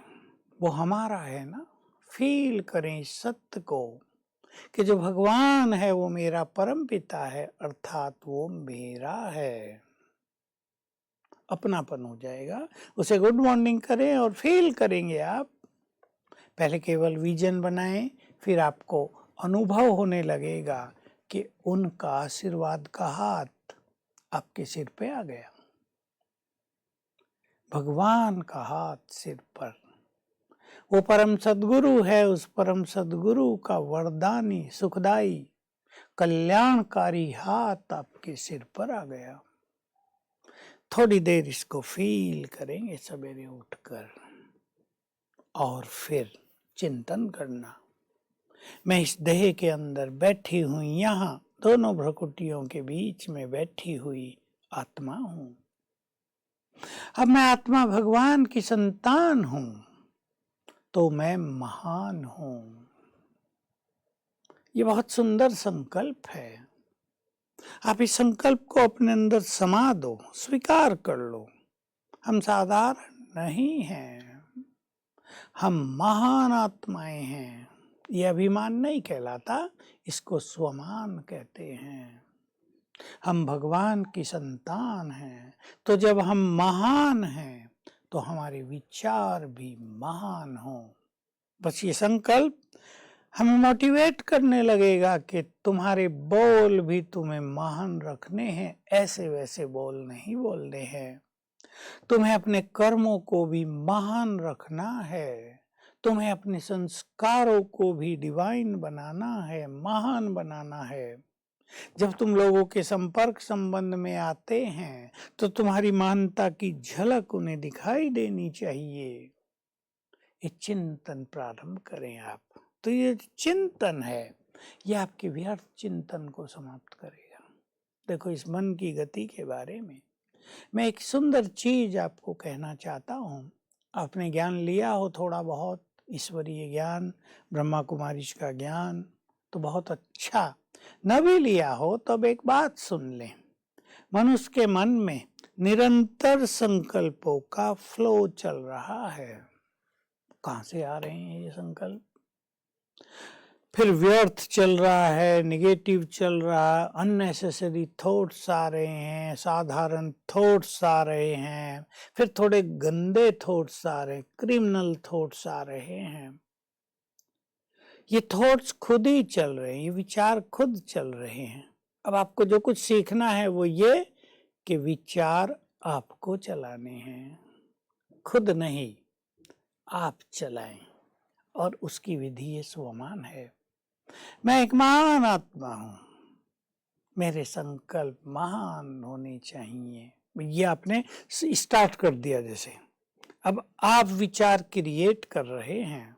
वो हमारा है ना। फील करें इस सत्य को कि जो भगवान है वो मेरा परम पिता है, अर्थात वो मेरा है। अपनापन हो जाएगा। उसे गुड मॉर्निंग करें और फील करेंगे आप। पहले केवल विजन बनाएं, फिर आपको अनुभव होने लगेगा कि उनका आशीर्वाद का हाथ आपके सिर पे आ गया। भगवान का हाथ सिर पर, वो परम सद्गुरु है, उस परम सद्गुरु का वरदानी, सुखदाई, कल्याणकारी हाथ आपके सिर पर आ गया। थोड़ी देर इसको फील करेंगे सवेरे उठकर, और फिर चिंतन करना, मैं इस देह के अंदर बैठी हुई, यहाँ दोनों भ्रकुटियों के बीच में बैठी हुई आत्मा हूं। अब मैं आत्मा भगवान की संतान हूं, तो मैं महान हूं। ये बहुत सुंदर संकल्प है। आप इस संकल्प को अपने अंदर समा दो, स्वीकार कर लो। हम साधारण नहीं हैं, हम महान आत्माएं हैं। ये अभिमान नहीं कहलाता, इसको स्वमान कहते हैं। हम भगवान की संतान हैं, तो जब हम महान हैं तो हमारे विचार भी महान हों। बस ये संकल्प हमें मोटिवेट करने लगेगा कि तुम्हारे बोल भी तुम्हें महान रखने हैं, ऐसे वैसे बोल नहीं बोलने हैं। तुम्हें अपने कर्मों को भी महान रखना है, तुम्हें अपने संस्कारों को भी डिवाइन बनाना है, महान बनाना है। जब तुम लोगों के संपर्क संबंध में आते हैं तो तुम्हारी महानता की झलक उन्हें दिखाई देनी चाहिए। ये चिंतन प्रारंभ करें आप। तो ये चिंतन है, ये आपके व्यर्थ चिंतन को समाप्त करेगा। देखो, इस मन की गति के बारे में मैं एक सुंदर चीज आपको कहना चाहता हूँ। आपने ज्ञान लिया हो थोड़ा बहुत, ईश्वरीय ज्ञान, ब्रह्मा कुमारी का ज्ञान, तो बहुत अच्छा। न भी लिया हो तो अब एक बात सुन लें। मनुष्य के मन में निरंतर संकल्पों का फ्लो चल रहा है। कहाँ से आ रहे हैं ये संकल्प? फिर व्यर्थ चल रहा है, निगेटिव चल रहा है, अननेसेसरी थॉट्स आ रहे हैं, साधारण थॉट्स आ रहे हैं, फिर थोड़े गंदे थॉट्स आ रहे हैं, क्रिमिनल थॉट्स आ रहे हैं। ये थॉट्स खुद ही चल रहे हैं, ये विचार खुद चल रहे हैं। अब आपको जो कुछ सीखना है वो ये कि विचार आपको चलाने हैं, खुद नहीं, आप चलाएं। और उसकी विधि ये स्वमान है। मैं एक महान आत्मा हूं, मेरे संकल्प महान होने चाहिए। ये आपने स्टार्ट कर दिया। जैसे अब आप विचार क्रिएट कर रहे हैं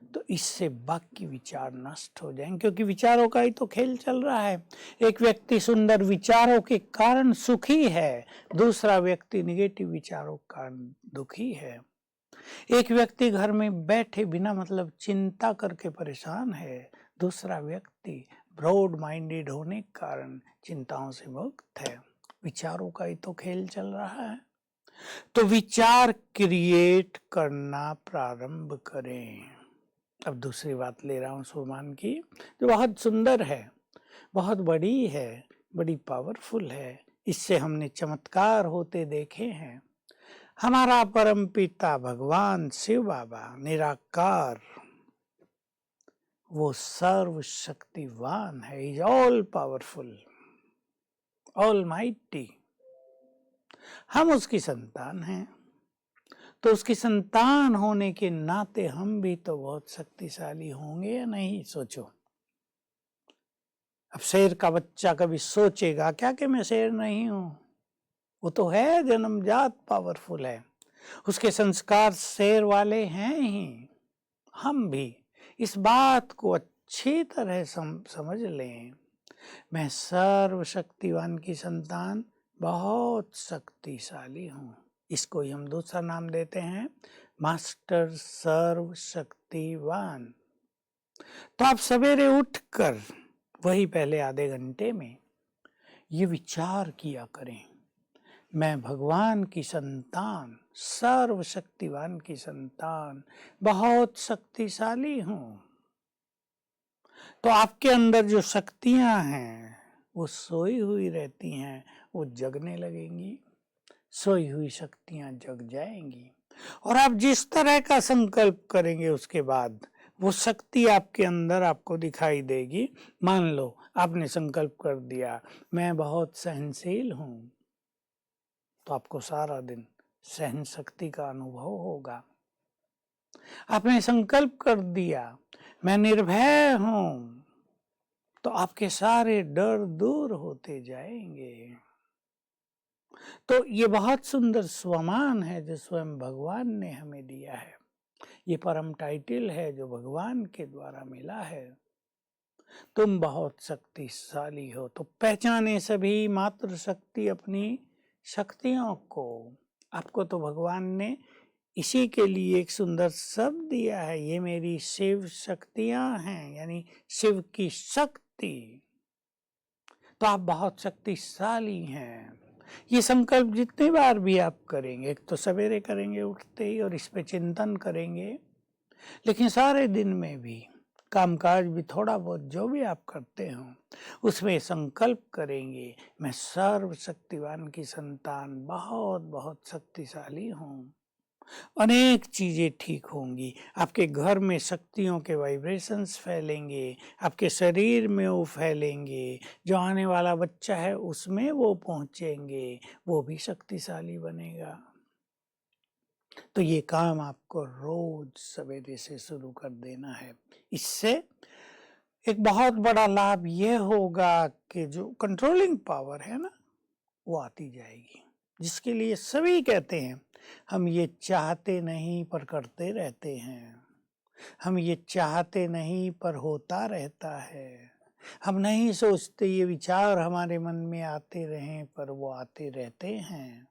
तो इससे बाकी विचार नष्ट हो जाएंगे, क्योंकि विचारों का ही तो खेल चल रहा है। एक व्यक्ति सुंदर विचारों के कारण सुखी है, दूसरा व्यक्ति निगेटिव विचारों के कारण दुखी है। एक व्यक्ति घर में बैठे बिना मतलब चिंता करके परेशान है, दूसरा व्यक्ति ब्रॉड माइंडेड होने के कारण चिंताओं से मुक्त है। विचारों का ही तो खेल चल रहा है। तो विचार क्रिएट करना प्रारंभ करें। अब दूसरी बात ले रहा हूं सुमान की, जो बहुत सुंदर है, बहुत बड़ी है, बड़ी पावरफुल है। इससे हमने चमत्कार होते देखे हैं। हमारा परम पिता भगवान शिव बाबा निराकार, वो सर्वशक्तिवान है, is all powerful, all mighty. हम उसकी संतान हैं, तो उसकी संतान होने के नाते हम भी तो बहुत शक्तिशाली होंगे या नहीं? सोचो। अब शेर का बच्चा कभी सोचेगा क्या कि मैं शेर नहीं हूं? वो तो है, जन्मजात पावरफुल है, उसके संस्कार शेर वाले हैं ही। हम भी इस बात को अच्छी तरह समझ लें। मैं सर्वशक्तिवान की संतान, बहुत शक्तिशाली हूं। इसको ही हम दूसरा नाम देते हैं मास्टर सर्वशक्तिवान। तो आप सवेरे उठकर वही पहले आधे घंटे में ये विचार किया करें, मैं भगवान की संतान, सर्वशक्तिवान की संतान, बहुत शक्तिशाली हूं। तो आपके अंदर जो शक्तियां हैं वो सोई हुई रहती हैं, वो जगने लगेंगी। सोई हुई शक्तियां जग जाएंगी और आप जिस तरह का संकल्प करेंगे उसके बाद वो शक्ति आपके अंदर आपको दिखाई देगी। मान लो आपने संकल्प कर दिया मैं बहुत सहनशील हूं, तो आपको सारा दिन सहन शक्ति का अनुभव होगा। आपने संकल्प कर दिया मैं निर्भय हूं, तो आपके सारे डर दूर होते जाएंगे। तो ये बहुत सुंदर स्वमान है जो स्वयं भगवान ने हमें दिया है। ये परम टाइटल है जो भगवान के द्वारा मिला है। तुम बहुत शक्तिशाली हो, तो पहचाने सभी मात्र शक्ति अपनी शक्तियों को। आपको तो भगवान ने इसी के लिए एक सुंदर शब्द दिया है, ये मेरी शिव शक्तियां हैं, यानी शिव की शक्ति। तो आप बहुत शक्तिशाली हैं। ये संकल्प जितनी बार भी आप करेंगे, एक तो सवेरे करेंगे उठते ही और इस पे चिंतन करेंगे, लेकिन सारे दिन में भी कामकाज भी थोड़ा बहुत जो भी आप करते हो उसमें संकल्प करेंगे मैं सर्वशक्तिवान की संतान, बहुत बहुत शक्तिशाली हूं। अनेक चीजें ठीक होंगी, आपके घर में शक्तियों के वाइब्रेशंस फैलेंगे, आपके शरीर में वो फैलेंगे, जो आने वाला बच्चा है उसमें वो पहुंचेंगे, वो भी शक्तिशाली बनेगा। तो ये काम आपको रोज सवेरे से शुरू कर देना है। इससे एक बहुत बड़ा लाभ ये होगा कि जो कंट्रोलिंग पावर है ना वो आती जाएगी, जिसके लिए सभी कहते हैं हम ये चाहते नहीं पर करते रहते हैं, हम ये चाहते नहीं पर होता रहता है। हम नहीं सोचते, ये विचार हमारे मन में आते रहें, पर वो आते रहते हैं।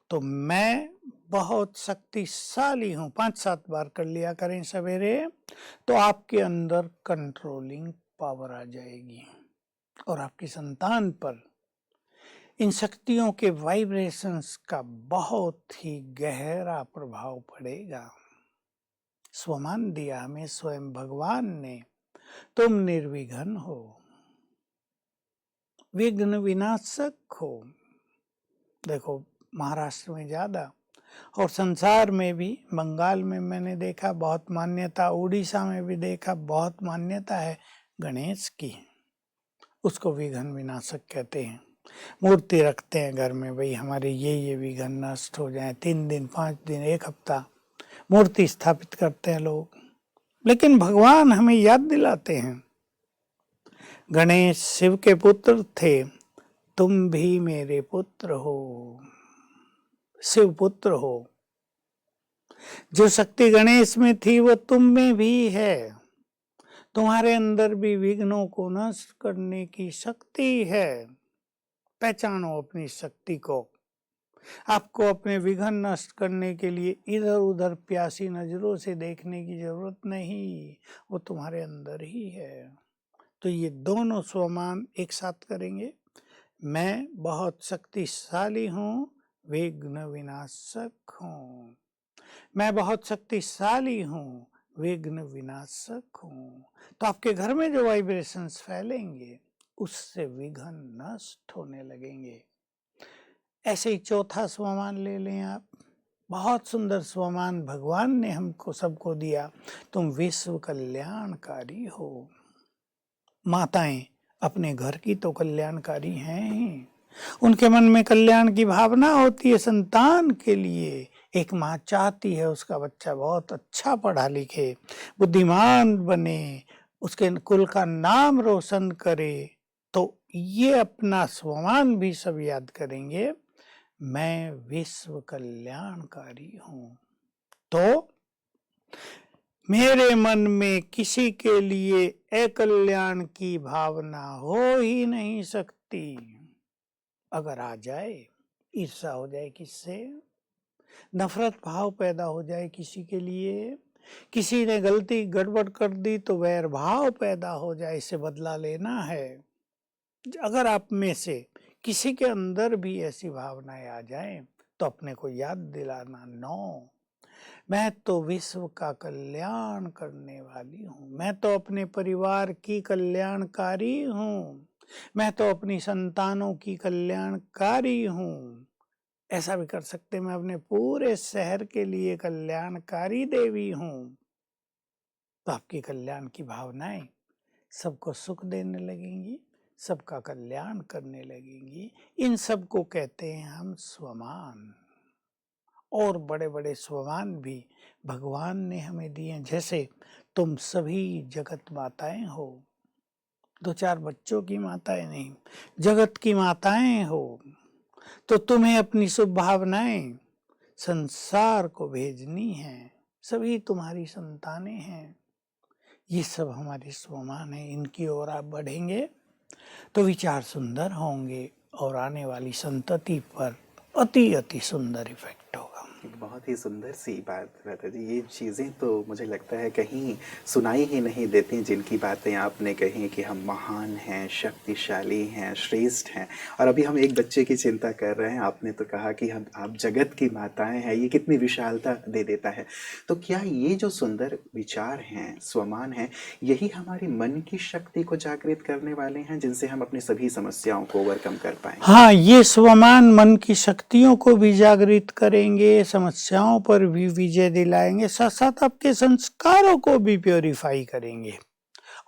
तो मैं बहुत शक्तिशाली हूँ, 5-7 बार कर लिया करें सवेरे, तो आपके अंदर कंट्रोलिंग पावर आ जाएगी और आपकी संतान पर इन शक्तियों के वाइब्रेशंस का बहुत ही गहरा प्रभाव पड़ेगा। स्वमान दिया हमें स्वयं भगवान ने, तुम निर्विघ्न हो, विघ्न विनाशक हो। देखो महाराष्ट्र में ज्यादा और संसार में भी, बंगाल में मैंने देखा बहुत मान्यता, उड़ीसा में भी देखा बहुत मान्यता है गणेश की, उसको विघ्न विनाशक कहते हैं। मूर्ति रखते हैं घर में, भाई हमारे ये विघ्न नष्ट हो जाए, 3 दिन 5 दिन 1 हफ्ता मूर्ति स्थापित करते हैं लोग। लेकिन भगवान हमें याद दिलाते हैं, गणेश शिव के पुत्र थे, तुम भी मेरे पुत्र हो, शिव पुत्र हो। जो शक्ति गणेश में थी वो तुम में भी है, तुम्हारे अंदर भी विघ्नों को नष्ट करने की शक्ति है। पहचानो अपनी शक्ति को। आपको अपने विघ्न नष्ट करने के लिए इधर उधर प्यासी नजरों से देखने की जरूरत नहीं, वो तुम्हारे अंदर ही है। तो ये दोनों स्वमान एक साथ करेंगे। मैं बहुत शक्तिशाली हूँ, विघ्न विनाशक हूँ। मैं बहुत शक्तिशाली हूँ, विघ्न विनाशक हूँ। तो आपके घर में जो वाइब्रेशंस फैलेंगे उससे विघ्न नष्ट होने लगेंगे। ऐसे ही चौथा स्वमान ले लें आप, बहुत सुंदर स्वमान भगवान ने हमको सबको दिया, तुम विश्व कल्याणकारी हो। माताएं अपने घर की तो कल्याणकारी हैं ही, उनके मन में कल्याण की भावना होती है संतान के लिए। एक माँ चाहती है उसका बच्चा बहुत अच्छा पढ़ा लिखे, बुद्धिमान बने, उसके कुल का नाम रोशन करे। तो ये अपना स्वमान भी सब याद करेंगे, मैं विश्व कल्याणकारी हूँ। तो मेरे मन में किसी के लिए अकल्याण की भावना हो ही नहीं सकती। अगर आ जाए, ईर्ष्या हो जाए किससे, नफरत भाव पैदा हो जाए किसी के लिए, किसी ने गलती गड़बड़ कर दी तो वैर भाव पैदा हो जाए, इसे बदला लेना है। अगर आप में से किसी के अंदर भी ऐसी भावनाएं आ जाएं तो अपने को याद दिलाना, नो, मैं तो विश्व का कल्याण करने वाली हूँ, मैं तो अपने परिवार की कल्याणकारी हूँ, मैं तो अपनी संतानों की कल्याणकारी हूँ। ऐसा भी कर सकते, मैं अपने पूरे शहर के लिए कल्याणकारी देवी हूँ। तो आपकी कल्याण की भावनाएं सबको सुख देने लगेंगी, सबका कल्याण करने लगेंगी। इन सब को कहते हैं हम स्वमान। और बड़े बड़े स्वमान भी भगवान ने हमें दिए, जैसे तुम सभी जगत माताएं हो, 2-4 बच्चों की माताएं नहीं, जगत की माताएं हो। तो तुम्हें अपनी शुभ भावनाएं संसार को भेजनी है, सभी तुम्हारी संतानें हैं। ये सब हमारे स्वमान है, इनकी ओर आप बढ़ेंगे तो विचार सुंदर होंगे और आने वाली संतति पर अति अति सुंदर इफेक्ट होगा। एक बहुत ही सुंदर सी बात रहता जी, ये चीज़ें तो मुझे लगता है कहीं सुनाई ही नहीं देती, जिनकी बातें आपने कही कि हम महान हैं, शक्तिशाली हैं, श्रेष्ठ हैं। और अभी हम एक बच्चे की चिंता कर रहे हैं, आपने तो कहा कि हम आप जगत की माताएं हैं, ये कितनी विशालता दे देता है। तो क्या ये जो सुंदर विचार हैं, स्वमान हैं, यही हमारी मन की शक्ति को जागृत करने वाले हैं, जिनसे हम अपनी सभी समस्याओं को ओवरकम कर पाएं? हाँ, ये स्वमान मन की शक्तियों को भी जागृत करेंगे, समस्याओं पर भी विजय दिलाएंगे, साथ साथ आपके संस्कारों को भी प्योरीफाई करेंगे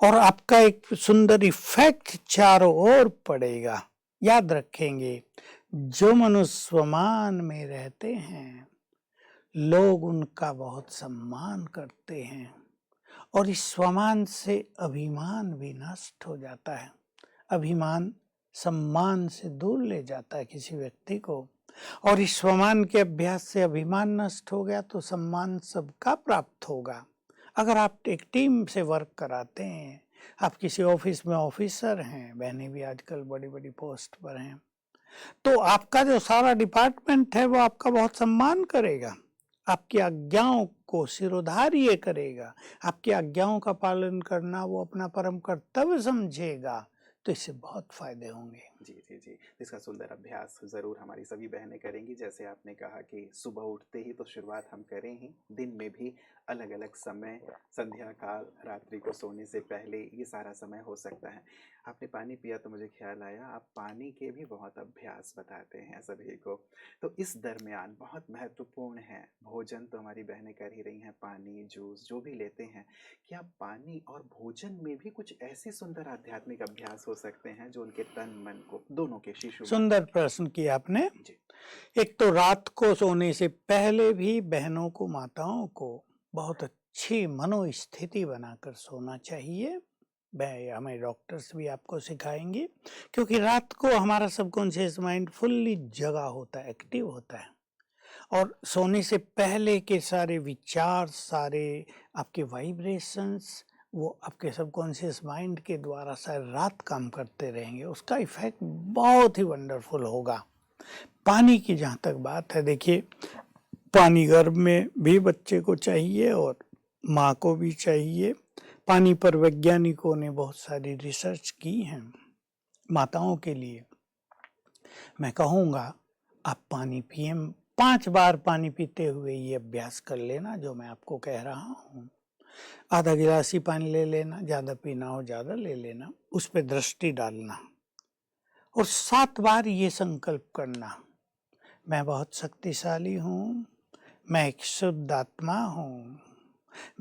और आपका एक सुंदर इफेक्ट चारों ओर पड़ेगा। याद रखेंगे, जो मनुष्य स्वमान में रहते हैं लोग उनका बहुत सम्मान करते हैं और इस स्वमान से अभिमान भी नष्ट हो जाता है। अभिमान सम्मान से दूर ले जाता है किसी व्यक्ति को, और इस स्वमान के अभ्यास से अभिमान नष्ट हो गया तो सम्मान सबका प्राप्त होगा। अगर आप एक टीम से वर्क कराते हैं आप किसी ऑफिस में ऑफिसर हैं, बहनें भी आजकल बड़ी बड़ी पोस्ट पर हैं, तो आपका जो सारा डिपार्टमेंट है वो आपका बहुत सम्मान करेगा, आपकी आज्ञाओं को सिरोधार्य करेगा, आपकी आज्ञाओं का पालन करना वो अपना परम कर्तव्य समझेगा, तो इससे बहुत फायदे होंगे। जी जी जी, इसका सुंदर अभ्यास ज़रूर हमारी सभी बहनें करेंगी। जैसे आपने कहा कि सुबह उठते ही तो शुरुआत हम करें ही, दिन में भी अलग अलग समय, संध्या काल, रात्रि को सोने से पहले, ये सारा समय हो सकता है। आपने पानी पिया तो मुझे ख्याल आया, आप पानी के भी बहुत अभ्यास बताते हैं सभी को। तो इस दरमियान बहुत महत्वपूर्ण है, भोजन तो हमारी बहनें कर ही रही हैं, पानी, जूस जो भी लेते हैं, क्या पानी और भोजन में भी कुछ ऐसे सुंदर आध्यात्मिक अभ्यास हो सकते हैं जो उनके तन मन को दोनों के शिशु सुंदर प्रश्न किया आपने। जी एक तो रात को सोने से पहले भी बहनों को, माताओं को बहुत अच्छी मनोस्थिति बनाकर सोना चाहिए। हमें डॉक्टर्स भी आपको सिखाएंगे, क्योंकि रात को हमारा सबकॉन्शियस माइंड फुल्ली जगा होता है, एक्टिव होता है, और सोने से पहले के सारे विचार, सारे आपके वाइब्रेशंस वो आपके सबकॉन्शियस माइंड के द्वारा सारी रात काम करते रहेंगे, उसका इफेक्ट बहुत ही वंडरफुल होगा। पानी की जहाँ तक बात है, देखिए पानी गर्भ में भी बच्चे को चाहिए और माँ को भी चाहिए। पानी पर वैज्ञानिकों ने बहुत सारी रिसर्च की है। माताओं के लिए मैं कहूँगा आप पानी पिए, 5 बार पानी पीते हुए ये अभ्यास कर लेना जो मैं आपको कह रहा हूँ। आधा गिलास ही पानी ले लेना, ज़्यादा पीना हो ज़्यादा ले लेना, उस पर दृष्टि डालना और 7 बार ये संकल्प करना, मैं बहुत शक्तिशाली हूँ, मैं एक शुद्ध आत्मा हूँ,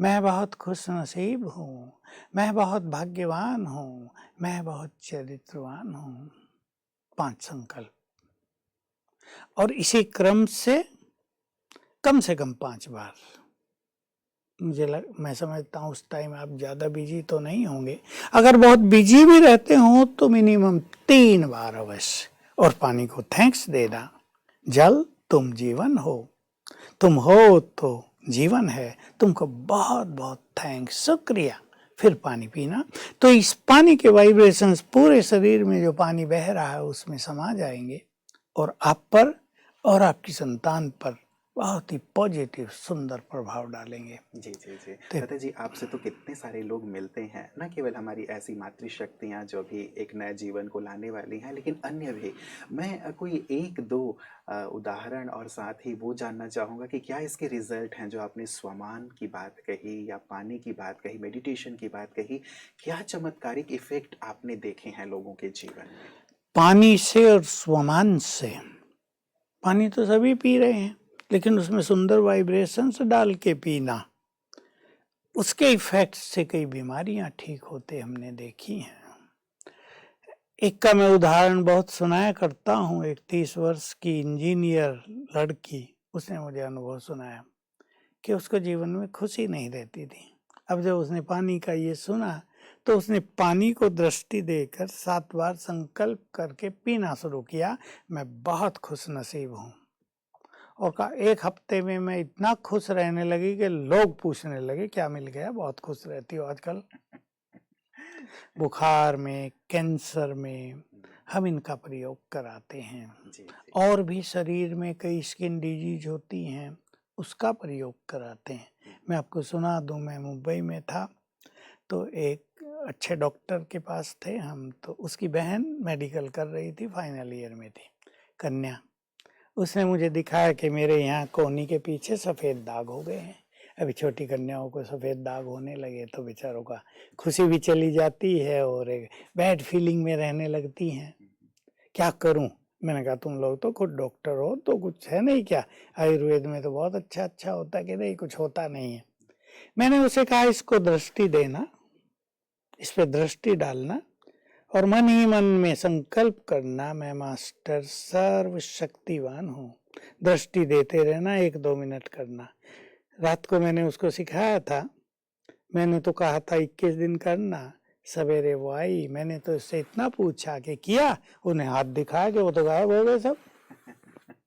मैं बहुत खुश नसीब हूँ, मैं बहुत भाग्यवान हूँ, मैं बहुत चरित्रवान हूँ। 5 संकल्प, और इसी क्रम से कम 5 बार। मैं समझता हूँ उस टाइम आप ज़्यादा बिजी तो नहीं होंगे, अगर बहुत बिजी भी रहते हो तो मिनिमम 3 बार अवश्य। और पानी को थैंक्स देना, जल तुम जीवन हो, तुम हो तो जीवन है, तुमको बहुत बहुत थैंक्स, शुक्रिया। फिर पानी पीना, तो इस पानी के वाइब्रेशंस पूरे शरीर में जो पानी बह रहा है उसमें समा जाएंगे और आप पर और आपकी संतान पर बहुत ही पॉजिटिव सुंदर प्रभाव डालेंगे। जी जी जी, लता जी आपसे तो कितने सारे लोग मिलते हैं, न केवल हमारी ऐसी मातृशक्तियाँ जो भी एक नए जीवन को लाने वाली हैं, लेकिन अन्य भी। मैं कोई 1-2 उदाहरण और साथ ही वो जानना चाहूँगा कि क्या इसके रिजल्ट हैं जो आपने स्वमान की बात कही या पानी की बात कही, मेडिटेशन की बात कही, क्या चमत्कारिक इफेक्ट आपने देखे हैं लोगों के जीवन में? पानी से और स्वमान से, पानी तो सभी पी रहे हैं, लेकिन उसमें सुंदर वाइब्रेशंस डाल के पीना, उसके इफेक्ट से कई बीमारियां ठीक होते हमने देखी हैं। एक का मैं उदाहरण बहुत सुनाया करता हूँ। एक 30 वर्ष की इंजीनियर लड़की, उसने मुझे अनुभव सुनाया कि उसको जीवन में खुशी नहीं रहती थी। अब जब उसने पानी का ये सुना तो उसने पानी को दृष्टि देकर 7 बार संकल्प करके पीना शुरू किया, मैं बहुत खुश नसीब हूँ। और कहा 1 हफ्ते में मैं इतना खुश रहने लगी कि लोग पूछने लगे क्या मिल गया, बहुत खुश रहती हो आजकल। बुखार में, कैंसर में हम इनका प्रयोग कराते हैं। जी जी और भी शरीर में कई स्किन डिजीज होती हैं, उसका प्रयोग कराते हैं। मैं आपको सुना दूं, मैं मुंबई में था तो एक अच्छे डॉक्टर के पास थे हम, तो उसकी बहन मेडिकल कर रही थी, फाइनल ईयर में थी, कन्या। उसने मुझे दिखाया कि मेरे यहाँ कोहनी के पीछे सफ़ेद दाग हो गए हैं। अभी छोटी कन्याओं को सफ़ेद दाग होने लगे तो बेचारों का खुशी भी चली जाती है और एक बैड फीलिंग में रहने लगती हैं। क्या करूं? मैंने कहा तुम लोग तो खुद डॉक्टर हो, तो कुछ है नहीं क्या? आयुर्वेद में तो बहुत अच्छा होता है कि नहीं, कुछ होता नहीं है। मैंने उसे कहा इसको दृष्टि देना, इस पे दृष्टि डालना और मन ही मन में संकल्प करना, मैं मास्टर सर्वशक्तिवान हूँ। दृष्टि देते रहना, 1-2 मिनट करना। रात को मैंने उसको सिखाया था, मैंने तो कहा था 21 दिन करना। सवेरे वो आई, मैंने तो उससे इतना पूछा कि किया, उन्हें हाथ दिखाया कि वो तो गायब हो गए सब।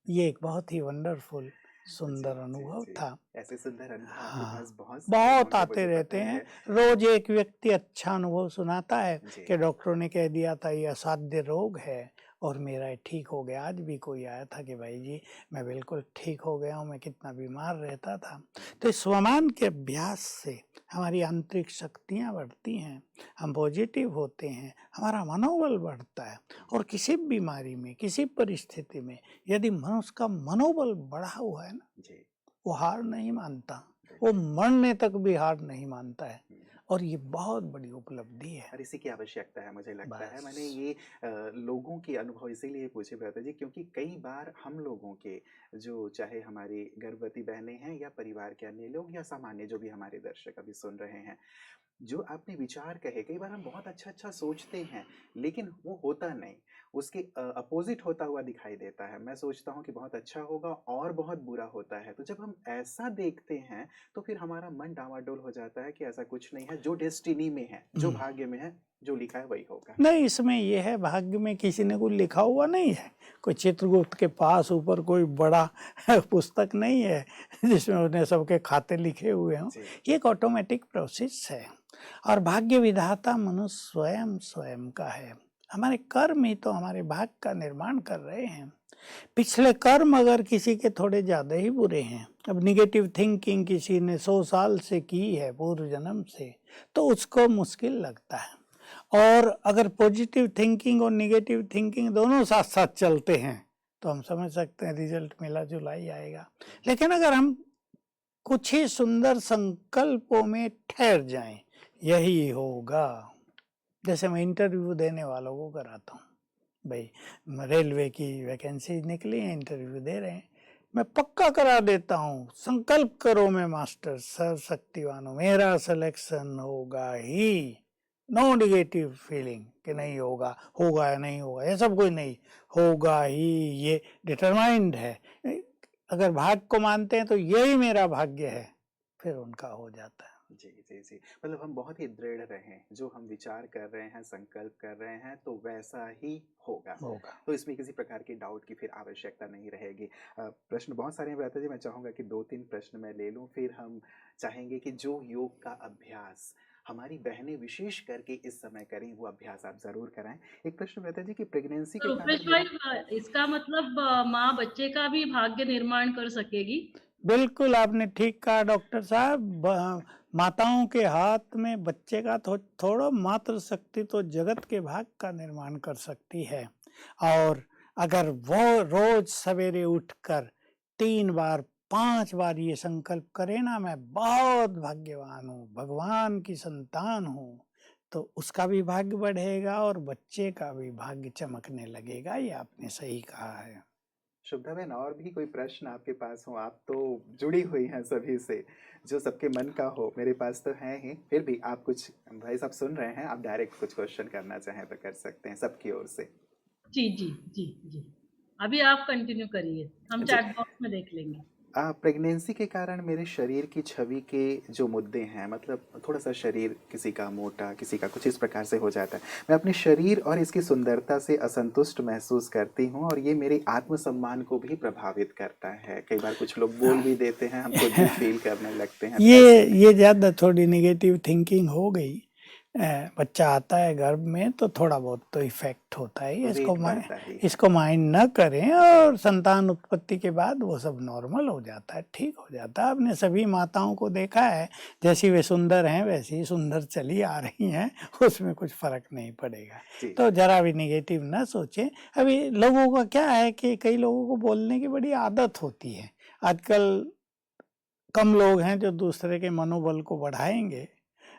ये एक बहुत ही वंडरफुल सुंदर जी, अनुभव जी। था। ऐसे सुंदर अनुभव आपके हाँ, पास बहुत सारे बहुत होंगे आते मुझे रहते पता हैं। है। रोज एक व्यक्ति अच्छा अनुभव सुनाता है जी, कि डॉक्टरों ने कह दिया था ये असाध्य रोग है और मेरा ये ठीक हो गया। आज भी कोई आया था कि भाई जी मैं बिल्कुल ठीक हो गया हूँ, मैं कितना बीमार रहता था। तो इस स्वमान के अभ्यास से हमारी आंतरिक शक्तियाँ बढ़ती हैं, हम पॉजिटिव होते हैं, हमारा मनोबल बढ़ता है। और किसी भी बीमारी में, किसी परिस्थिति में यदि मनुष्य का मनोबल बढ़ा हुआ है ना, जी, वो हार नहीं मानता, वो बिल्कुल। मरने तक भी हार नहीं मानता है। हुँ। और ये बहुत बड़ी उपलब्धि है। और इसी की आवश्यकता है मुझे लगता है। मैंने बस। ये लोगों के अनुभव इसीलिए पूछे भ्राता जी क्योंकि कई बार हम लोगों के जो चाहे हमारी गर्भवती बहनें हैं या परिवार के अन्य लोग या सामान्य जो भी हमारे दर्शक अभी सुन रहे हैं, जो आपने विचार कहे कई बार हम बहुत अच्छा-अच्छा सोचते हैं, लेकिन वो होता नहीं। उसके अपोज़िट होता हुआ दिखाई देता है। मैं सोचता हूँ कि बहुत अच्छा होगा और बहुत बुरा होता है। तो जब हम ऐसा देखते हैं, तो फिर हमारा मन डामाडोल हो जाता है कि ऐसा कुछ नहीं है, जो डेस्टिनी में है, जो हम्म। भाग्य में है, जो लिखा है वही होगा। नहीं, इसमें ये है भाग्य में किसी ने कुछ लिखा हुआ नहीं है। कोई चित्रगुप्त के पास ऊपर कोई बड़ा पुस्तक नहीं है जिसमें उन्हें सबके खाते लिखे हुए हों। जी, ये एक ऑटोमेटिक प्रोसेस है और भाग्य विधाता मनुष्य स्वयं स्वयं का है। हमारे कर्म ही तो हमारे भाग्य का निर्माण कर रहे हैं। पिछले कर्म अगर किसी के थोड़े ज्यादा ही बुरे हैं, अब निगेटिव थिंकिंग किसी ने 100 साल से की है पूर्व जन्म से, तो उसको मुश्किल लगता है। और अगर पॉजिटिव थिंकिंग और निगेटिव थिंकिंग दोनों साथ साथ चलते हैं तो हम समझ सकते हैं रिजल्ट मिला जुला ही आएगा। लेकिन अगर हम कुछ ही सुंदर संकल्पों में ठहर जाएं, यही होगा। जैसे मैं इंटरव्यू देने वालों को कराता हूँ, भाई रेलवे की वैकेंसी निकली है, इंटरव्यू दे रहे हैं, मैं पक्का करा देता हूँ, संकल्प करो मैं मास्टर सर्वशक्तिवान हूँ, मेरा सिलेक्शन होगा ही। नो नेगेटिव फीलिंग कि नहीं होगा, होगा या नहीं होगा, ये सब कोई नहीं, होगा ही, ये डिटरमाइंड है। अगर भाग्य को मानते हैं तो यही मेरा भाग्य है, फिर उनका हो जाता है। जी, जी, जी। मतलब हम बहुत ही दृढ़ रहें, जो हम विचार कर रहे हैं, संकल्प कर रहे हैं, तो वैसा ही होगा। होगा। तो इसमें किसी प्रकार की डाउट की फिर आवश्यकता नहीं रहेगी। प्रश्न बहुत सारे हैं भ्राता जी, मैं चाहूँगा कि 2-3 प्रश्न मैं ले लूँ, फिर हम चाहेंगे कि जो योग का अभ्यास हमारी बहनें विशेष करके इस समय करें, वो अभ्यास आप ज़रूर कराएँ। एक प्रश्न भ्राता जी कि प्रेगनेंसी तो के रुपेश कारण भाई, मेरा इसका मतलब माँ बच्चे का भी भाग्य निर्माण कर सकेगी? बिल्कुल आपने ठीक कहा डॉक्टर साहब। माताओं के हाथ में बच्चे का थोड़ा मात्र शक्ति तो जगत के भाग का निर्माण कर सकती है। और अगर वो रोज सवेरे उठकर 3 बार 5 बार ये संकल्प करे ना, मैं बहुत भाग्यवान हूँ, भगवान की संतान हूँ, तो उसका भी भाग्य बढ़ेगा और बच्चे का भी भाग्य चमकने लगेगा। ये आपने सही कहा है। शुभदा बहन, और भी कोई प्रश्न आपके पास हो? आप तो जुड़ी हुई हैं सभी से, जो सबके मन का हो। मेरे पास तो है ही, फिर भी आप कुछ, भाई साहब सुन रहे हैं, आप डायरेक्ट कुछ क्वेश्चन करना चाहें तो कर सकते हैं सबकी ओर से। जी जी जी जी। अभी आप कंटिन्यू करिए, हम जी, चैट बॉक्स में देख लेंगे। प्रेगनेंसी के कारण मेरे शरीर की छवि के जो मुद्दे हैं, मतलब थोड़ा सा शरीर किसी का मोटा, किसी का कुछ इस प्रकार से हो जाता है। मैं अपने शरीर और इसकी सुंदरता से असंतुष्ट महसूस करती हूँ और ये मेरे आत्मसम्मान को भी प्रभावित करता है। कई बार कुछ लोग बोल भी देते हैं, हम खुद भी फील करने लगते हैं, तो ये ऐसे में ये ज़्यादा थोड़ी नेगेटिव थिंकिंग हो गई। बच्चा आता है गर्भ में तो थोड़ा बहुत तो इफेक्ट होता है, वेट बढ़ता ही है। इसको माइंड न करें और संतान उत्पत्ति के बाद वो सब नॉर्मल हो जाता है, ठीक हो जाता है। आपने सभी माताओं को देखा है, जैसी वे सुंदर हैं वैसी ही सुंदर चली आ रही हैं, उसमें कुछ फर्क नहीं पड़ेगा। जी, तो जरा भी नेगेटिव न सोचें। अभी लोगों का क्या है कि कई लोगों को बोलने की बड़ी आदत होती है। आजकल कम लोग हैं जो दूसरे के मनोबल को बढ़ाएंगे,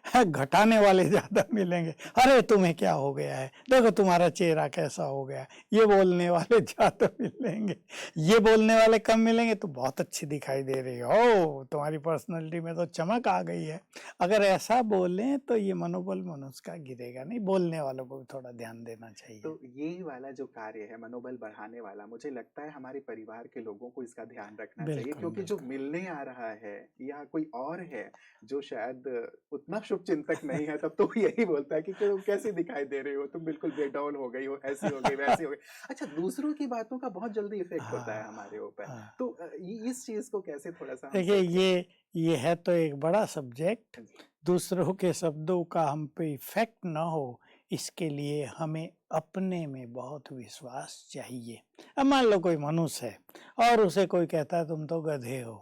घटाने वाले ज्यादा मिलेंगे। अरे तुम्हें क्या हो गया है, देखो तुम्हारा चेहरा कैसा हो गया, ये बोलने वाले ज्यादा मिलेंगे। ये बोलने वाले कम मिलेंगे तो बहुत अच्छी दिखाई दे रही हो, तुम्हारी पर्सनैलिटी में तो चमक आ गई है। अगर ऐसा बोलें तो ये मनोबल मनुष्य का गिरेगा नहीं। बोलने वालों को भी थोड़ा ध्यान देना चाहिए। तो ये वाला जो कार्य है मनोबल बढ़ाने वाला, मुझे लगता है हमारे परिवार के लोगों को इसका ध्यान रखना चाहिए, बिल्कुल क्योंकि जो बिल्कुल। मिलने आ रहा है या कोई और है जो शायद उतना शुभ चिंतक नहीं है तब तो वो यही बोलता है कि तुम कैसी दिखाई दे रही हो, तुम बिल्कुल ब्रेकडाउन हो गई हो, ऐसी हो गई, वैसी हो गई। अच्छा, दूसरों की बातों का बहुत जल्दी इफ़ेक्ट होता है हाँ, हमारे ऊपर। हाँ। तो इस चीज़ को कैसे थोड़ा-सा हम देखिए सेट करें? ये है तो एक बड़ा सब्जेक्ट। हाँ जी। दूसरों के शब्दों का हम पे इफ़ेक्ट ना हो, इसके लिए हमें अपने में बहुत विश्वास चाहिए। अब मान लो कोई मनुष्य है और उसे कोई कहता है तुम तो गधे हो,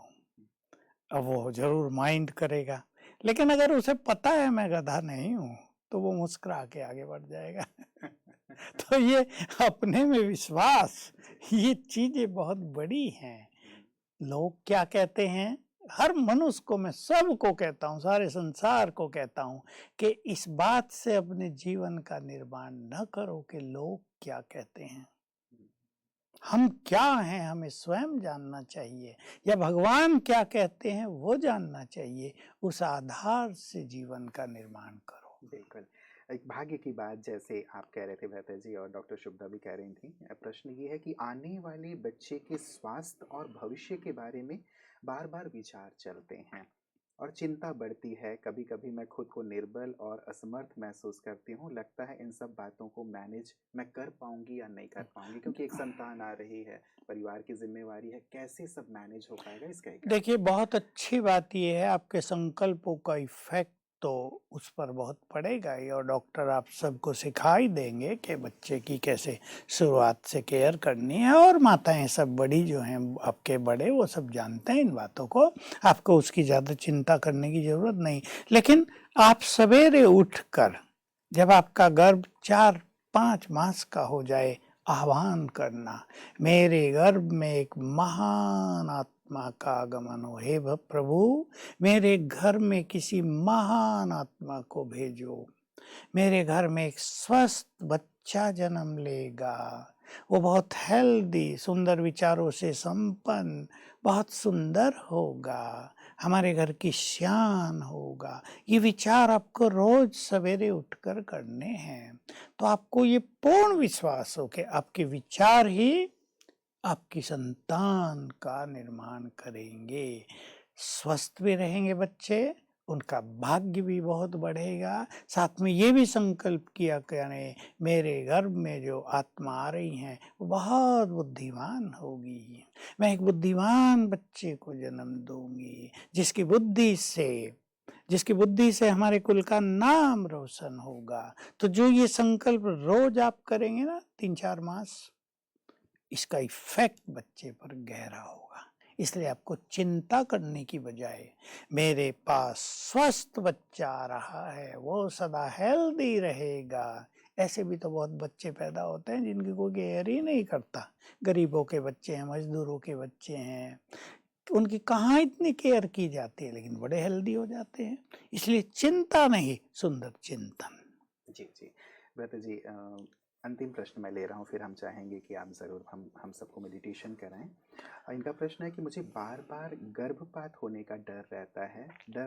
अब वो ज़रूर माइंड करेगा। लेकिन अगर उसे पता है मैं गधा नहीं हूँ, तो वो मुस्कुरा के आगे बढ़ जाएगा। तो ये अपने में विश्वास, जी। ये चीज़ें बहुत बड़ी हैं। हुँ, लोग क्या कहते हैं, हर मनुष्य को, मैं सबको कहता हूँ, सारे संसार को कहता हूँ कि इस बात से अपने जीवन का निर्माण न करो कि लोग क्या कहते हैं। हुँ, हम क्या हैं हमें स्वयं जानना चाहिए, या भगवान क्या कहते हैं वो जानना चाहिए। उस आधार से जीवन का निर्माण करो। बिल्कुल। एक भाग्य की बात जैसे आप कह रहे थे भ्राता जी और डॉक्टर शुभदा भी कह रही थीं। प्रश्न ये है कि आने वाले बच्चे के स्वास्थ्य और भविष्य के बारे में बार-बार विचार चलते हैं और चिंता बढ़ती है। कभी-कभी मैं खुद को निर्बल और असमर्थ महसूस करती हूँ। लगता है इन सब बातों को मैनेज मैं कर पाऊँगी या नहीं कर पाऊँगी, क्योंकि एक संतान आ रही है, परिवार की ज़िम्मेवारी है, कैसे सब मैनेज हो पाएगा, इसका क्या देखिए बहुत अच्छी बात ये है, आपके संकल्पों का इफेक्ट तो उस पर बहुत पड़ेगा ही, और डॉक्टर आप सबको सिखा ही देंगे कि बच्चे की कैसे शुरुआत से केयर करनी है। और माताएं सब बड़ी जो हैं, आपके बड़े, वो सब जानते हैं इन बातों को। आपको उसकी ज़्यादा चिंता करने की ज़रूरत नहीं। लेकिन आप सवेरे उठकर जब आपका गर्भ 4-5 मास का हो जाए, आह्वान करना, मेरे गर्भ में एक महान आत्मा का आगमन हो, हे प्रभु मेरे घर में किसी महान आत्मा को भेजो, मेरे घर में एक स्वस्थ बच्चा जन्म लेगा, वो बहुत हेल्दी, सुंदर विचारों से संपन्न, बहुत सुंदर होगा, हमारे घर की शान होगा। ये विचार आपको रोज सवेरे उठकर करने हैं। तो आपको ये पूर्ण विश्वास हो कि आपके विचार ही आपकी संतान का निर्माण करेंगे। स्वस्थ भी रहेंगे बच्चे, उनका भाग्य भी बहुत बढ़ेगा। साथ में ये भी संकल्प किया करें, मेरे गर्भ में जो आत्मा आ रही हैं वो बहुत बुद्धिमान होगी, मैं एक बुद्धिमान बच्चे को जन्म दूंगी, जिसकी बुद्धि से हमारे कुल का नाम रोशन होगा। तो जो ये संकल्प रोज आप करेंगे ना 3-4 मास, इसका इफेक्ट बच्चे पर गहरा होगा। इसलिए आपको चिंता करने की बजाय, मेरे पास स्वस्थ बच्चा आ रहा है, वो सदा हेल्दी रहेगा। ऐसे भी तो बहुत बच्चे पैदा होते हैं जिनकी कोई केयर ही नहीं करता। गरीबों के बच्चे हैं, मजदूरों के बच्चे हैं, उनकी कहाँ इतनी केयर की जाती है, लेकिन बड़े हेल्दी हो जाते हैं। इसलिए चिंता नहीं, सुंदर चिंतन। जी, जी। भ्राता जी, अंतिम प्रश्न मैं ले रहा हूँ, फिर हम चाहेंगे कि आप ज़रूर हम सबको मेडिटेशन कराएँ। इनका प्रश्न है कि मुझे बार-बार गर्भपात होने का डर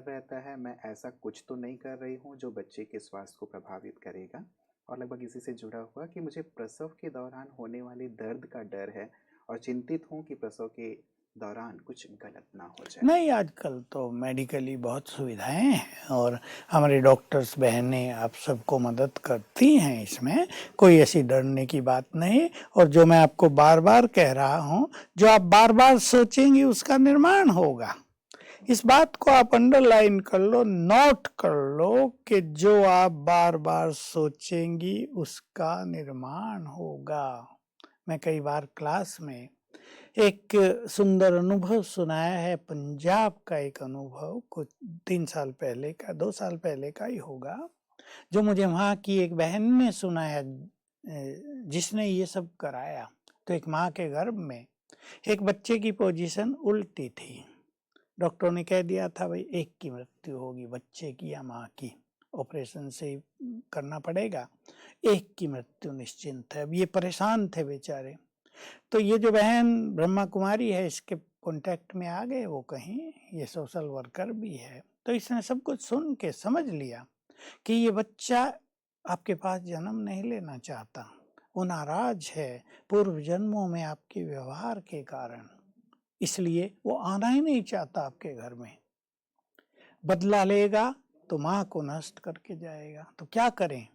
रहता है मैं ऐसा कुछ तो नहीं कर रही हूँ जो बच्चे के स्वास्थ्य को प्रभावित करेगा, और लगभग इसी से जुड़ा हुआ कि मुझे प्रसव के दौरान होने वाले दर्द का डर है और चिंतित हूँ कि प्रसव के दौरान कुछ गलत ना हो जाए। नहीं, आजकल तो मेडिकली बहुत सुविधाएं हैं और हमारे डॉक्टर्स बहनें आप सबको मदद करती हैं, इसमें कोई ऐसी डरने की बात नहीं। और जो मैं आपको बार बार कह रहा हूँ, जो आप बार बार सोचेंगी उसका निर्माण होगा। इस बात को आप अंडरलाइन कर लो, नोट कर लो कि जो आप बार बार सोचेंगी उसका निर्माण होगा। मैं कई बार क्लास में एक सुंदर अनुभव सुनाया है, पंजाब का एक अनुभव, कुछ 3 साल पहले का, 2 साल पहले का ही होगा, जो मुझे वहाँ की एक बहन ने सुनाया जिसने ये सब कराया। तो एक माँ के गर्भ में एक बच्चे की पोजीशन उल्टी थी। डॉक्टर ने कह दिया था भाई एक की मृत्यु होगी, बच्चे की या माँ की, ऑपरेशन से करना पड़ेगा, एक की मृत्यु निश्चिंत है। अब ये परेशान थे बेचारे। तो ये जो बहन ब्रह्मा कुमारी है, इसके कांटेक्ट में आ गए वो, कहीं ये सोशल वर्कर भी है। तो इसने सब कुछ सुन के समझ लिया कि ये बच्चा आपके पास जन्म नहीं लेना चाहता, वो नाराज है पूर्व जन्मों में आपके व्यवहार के कारण, इसलिए वो आना ही नहीं चाहता आपके घर में। बदला लेगा तो माँ को नष्ट करके जाएगा, तो क्या करें?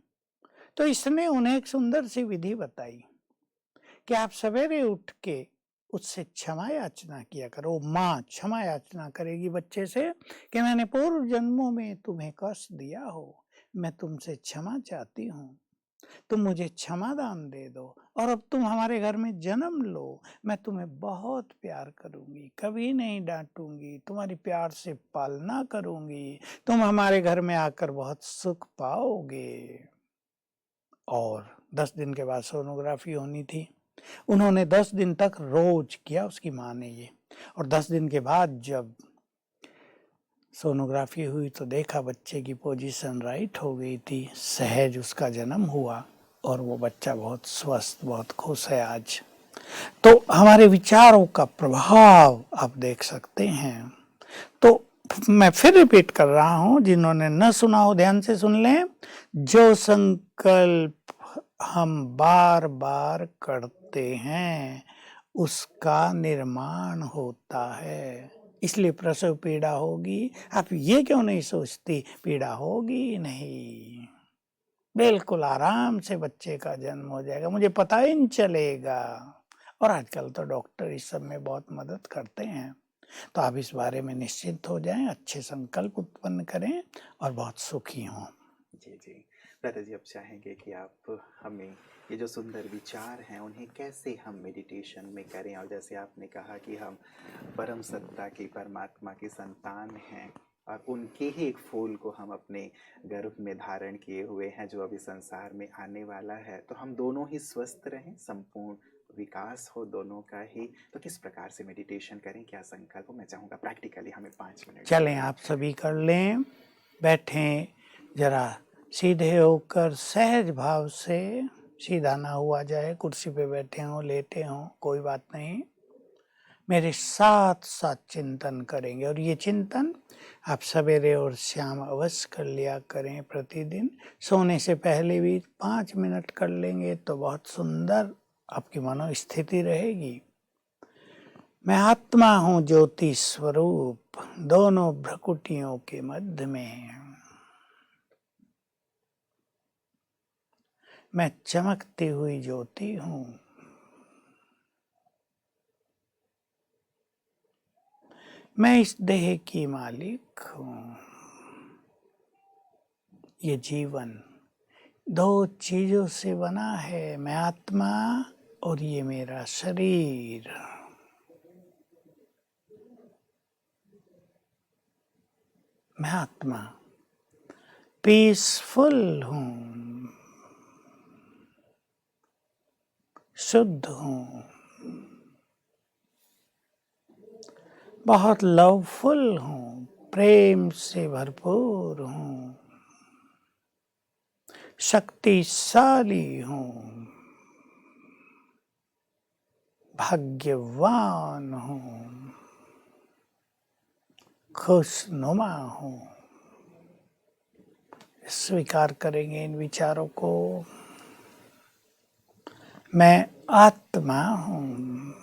तो इसने उन्हें एक सुंदर सी विधि बताई कि आप सवेरे उठ के उससे क्षमा याचना किया करो। माँ क्षमा याचना करेगी बच्चे से कि मैंने पूर्व जन्मों में तुम्हें कष्ट दिया हो, मैं तुमसे क्षमा चाहती हूँ, तुम मुझे क्षमा दान दे दो और अब तुम हमारे घर में जन्म लो, मैं तुम्हें बहुत प्यार करूंगी, कभी नहीं डांटूंगी, तुम्हारी प्यार से पालना करूंगी, तुम हमारे घर में आकर बहुत सुख पाओगे। और 10 दिन के बाद सोनोग्राफी होनी थी। उन्होंने 10 दिन तक रोज किया, उसकी माँ ने ये। और 10 दिन के बाद जब सोनोग्राफी हुई तो देखा बच्चे की पोजीशन राइट हो गई थी, सहज उसका जन्म हुआ और वो बच्चा बहुत स्वस्थ, बहुत खुश है आज। तो हमारे विचारों का प्रभाव आप देख सकते हैं। तो मैं फिर रिपीट कर रहा हूं, जिन्होंने न सुना हो ध्यान से सुन लें। जो संकल्प हम बार बार करते हैं उसका निर्माण होता है। इसलिए प्रसव पीड़ा होगी, आप ये क्यों नहीं सोचती पीड़ा होगी नहीं, बिल्कुल आराम से बच्चे का जन्म हो जाएगा, मुझे पता ही नहीं चलेगा। और आजकल तो डॉक्टर इस सब में बहुत मदद करते हैं। तो आप इस बारे में निश्चिंत हो जाएं, अच्छे संकल्प उत्पन्न करें और बहुत सुखी हों। जी जी दादाजी, अब चाहेंगे कि आप हमें ये जो सुंदर विचार हैं उन्हें कैसे हम मेडिटेशन में करें, और जैसे आपने कहा कि हम परम सत्ता की, परमात्मा की संतान हैं और उनके ही एक फूल को हम अपने गर्भ में धारण किए हुए हैं जो अभी संसार में आने वाला है, तो हम दोनों ही स्वस्थ रहें, संपूर्ण विकास हो दोनों का ही, तो किस प्रकार से मेडिटेशन करें, क्या संकल्प हो? मैं चाहूँगा प्रैक्टिकली हमें 5 मिनट चलें आप सभी कर लें, बैठें, जरा सीधे होकर सहज भाव से, सीधा ना हुआ जाए, कुर्सी पे बैठे हों, लेटे हों, कोई बात नहीं। मेरे साथ साथ चिंतन करेंगे और ये चिंतन आप सवेरे और शाम अवश्य कर लिया करें प्रतिदिन। सोने से पहले भी 5 मिनट कर लेंगे तो बहुत सुंदर आपकी मनोस्थिति रहेगी। मैं आत्मा हूँ ज्योति स्वरूप, दोनों भ्रकुटियों के मध्य में मैं चमकती हुई ज्योति हूँ। मैं इस देह की मालिक हूँ। ये जीवन 2 चीजों से बना है, मैं आत्मा और ये मेरा शरीर। मैं आत्मा पीसफुल हूँ, शुद्ध हूँ, बहुत लवफुल हूँ, प्रेम से भरपूर हूँ, शक्तिशाली हूँ, भाग्यवान हूँ, खुशनुमा हूँ। स्वीकार करेंगे इन विचारों को। मैं आत्मा हूँ।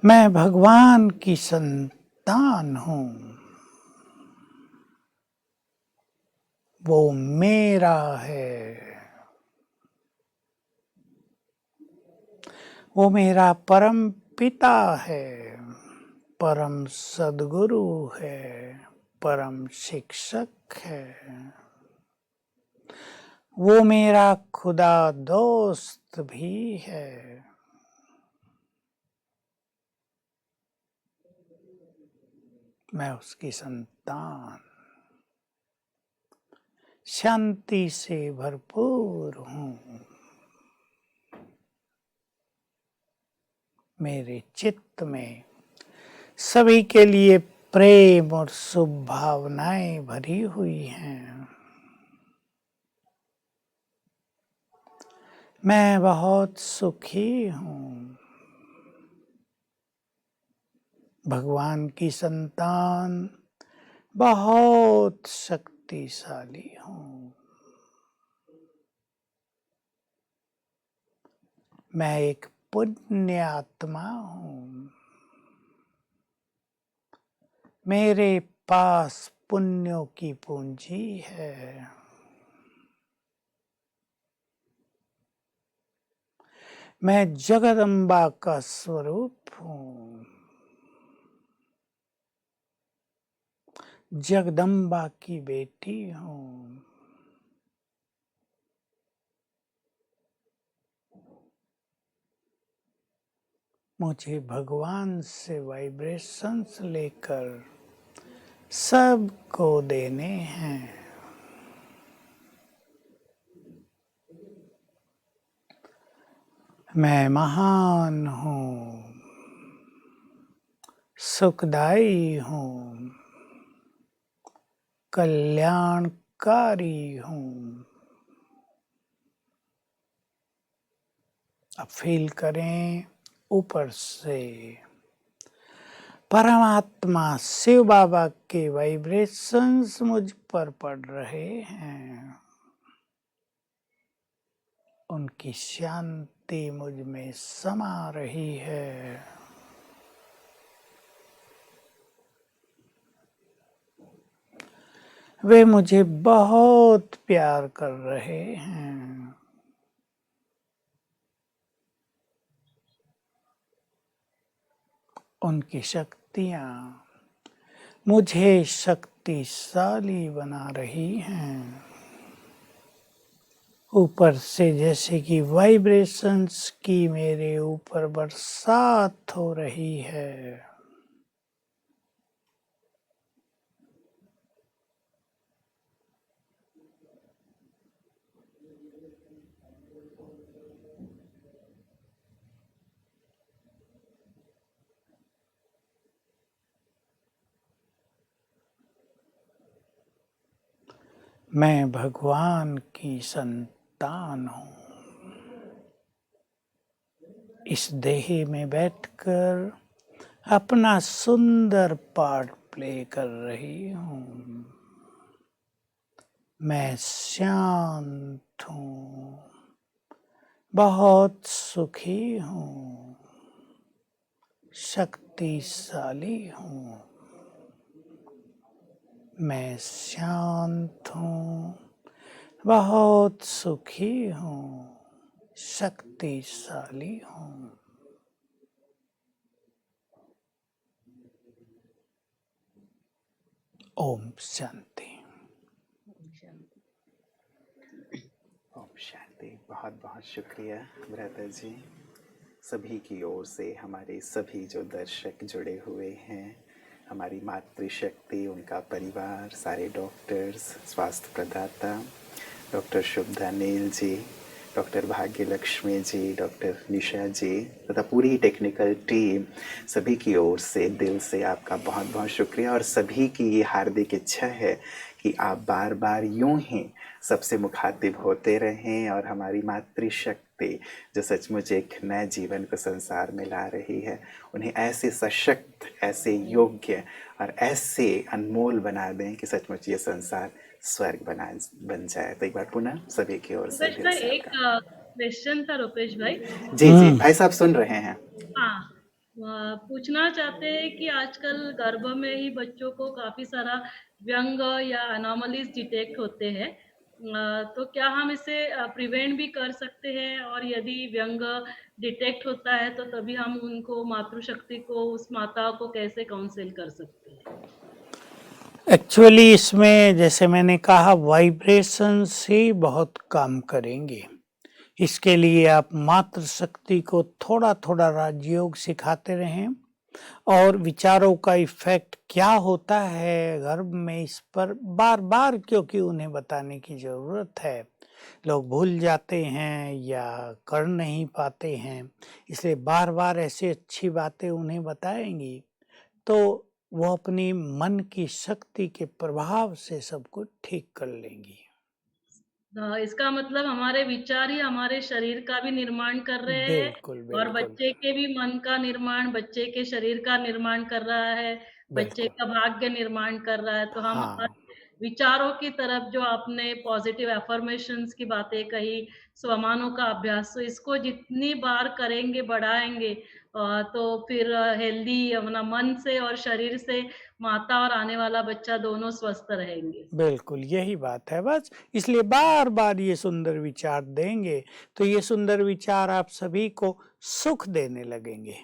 मैं भगवान की संतान हूँ। वो मेरा है। वो मेरा परम पिता है, परम सद्गुरु है, परम शिक्षक है। वो मेरा खुदा दोस्त भी है। मैं उसकी संतान, शांति से भरपूर हूँ। मेरे चित्त में सभी के लिए प्रेम और शुभ भावनाएं भरी हुई हैं। मैं बहुत सुखी हूँ। भगवान की संतान, बहुत शक्तिशाली हूँ। मैं एक पुण्य आत्मा हूँ। मेरे पास पुण्यों की पूंजी है। मैं जगदम्बा का स्वरूप हूँ। जगदम्बा की बेटी हूँ। मुझे भगवान से वाइब्रेशंस लेकर सबको देने हैं। मैं महान हूँ, सुखदाई हूँ, कल्याणकारी हूँ। अब फील करें ऊपर से परमात्मा शिव बाबा के वाइब्रेशंस मुझ पर पड़ रहे हैं। उनकी शांति मुझ में समा रही है। वे मुझे बहुत प्यार कर रहे हैं। उनकी शक्तियाँ मुझे शक्तिशाली बना रही हैं। ऊपर से जैसे कि वाइब्रेशंस की मेरे ऊपर बरसात हो रही है। मैं भगवान की संतान हूँ। इस देह में बैठकर अपना सुंदर पार्ट प्ले कर रही हूँ। मैं शांत हूँ, बहुत सुखी हूँ, शक्तिशाली हूँ। मैं शांत हूँ, बहुत सुखी हूँ, शक्तिशाली हूँ। ओम शांति। ओम शांति। बहुत बहुत शुक्रिया ब्रदर जी। सभी की ओर से हमारे सभी जो दर्शक जुड़े हुए हैं, हमारी मातृशक्ति, उनका परिवार, सारे डॉक्टर्स, स्वास्थ्य प्रदाता, डॉक्टर शुभदा नील जी, डॉक्टर भाग्य लक्ष्मी जी, डॉक्टर निशा जी तथा पूरी टेक्निकल टीम, सभी की ओर से दिल से आपका बहुत बहुत शुक्रिया। और सभी की ये हार्दिक इच्छा है कि आप बार बार यूं ही सबसे मुखातिब होते रहें और हमारी मातृशक्ति जो सचमुच एक नए जीवन को संसार में ला रही है, उन्हें ऐसे सशक्त, ऐसे योग्य और ऐसे अनमोल बना दें कि सचमुच ये संसार स्वर्ग बन जाए। तो एक बार पुनः सभी की ओर से रुपेश दिल भाई, से एक आपका। क्वेश्चन था रुपेश भाई। जी जी भाई साहब सुन रहे हैं। हाँ, पूछना चाहते हैं कि आजकल गर्भ में ही बच्चों को काफी सारा व्यंग या अनोमलीज डिटेक्ट होते हैं। तो क्या हम इसे प्रिवेंट भी कर सकते हैं, और यदि व्यंग डिटेक्ट होता है तो तभी हम उनको, मातृशक्ति को, उस माता को कैसे काउंसिल कर सकते हैं? एक्चुअली इसमें जैसे मैंने कहा वाइब्रेशंस ही बहुत काम करेंगे। इसके लिए आप मातृशक्ति को थोड़ा थोड़ा राजयोग सिखाते रहें और विचारों का इफेक्ट क्या होता है गर्भ में, इस पर बार बार क्योंकि उन्हें बताने की ज़रूरत है। लोग भूल जाते हैं या कर नहीं पाते हैं, इसलिए बार बार ऐसी अच्छी बातें उन्हें बताएंगी तो वो अपनी मन की शक्ति के प्रभाव से सब कुछ ठीक कर लेंगी। इसका मतलब हमारे विचार ही हमारे शरीर का भी निर्माण कर रहे हैं, बिल्कुल और बिल्कुल बच्चे के भी मन का निर्माण, बच्चे के शरीर का निर्माण कर रहा है, बच्चे बिल्कुल। का भाग्य निर्माण कर रहा है। तो हम हाँ विचारों की तरफ, जो आपने पॉजिटिव अफर्मेशंस की बातें कही, स्वमानों का अभ्यास, तो इसको जितनी बार करेंगे, बढ़ाएंगे, तो फिर हेल्दी अपना मन से और शरीर से माता और आने वाला बच्चा दोनों स्वस्थ रहेंगे। बिल्कुल, यही बात है बस। इसलिए बार-बार ये सुंदर विचार देंगे, तो ये सुंदर विचार आप सभी को सुख देने लगेंगे।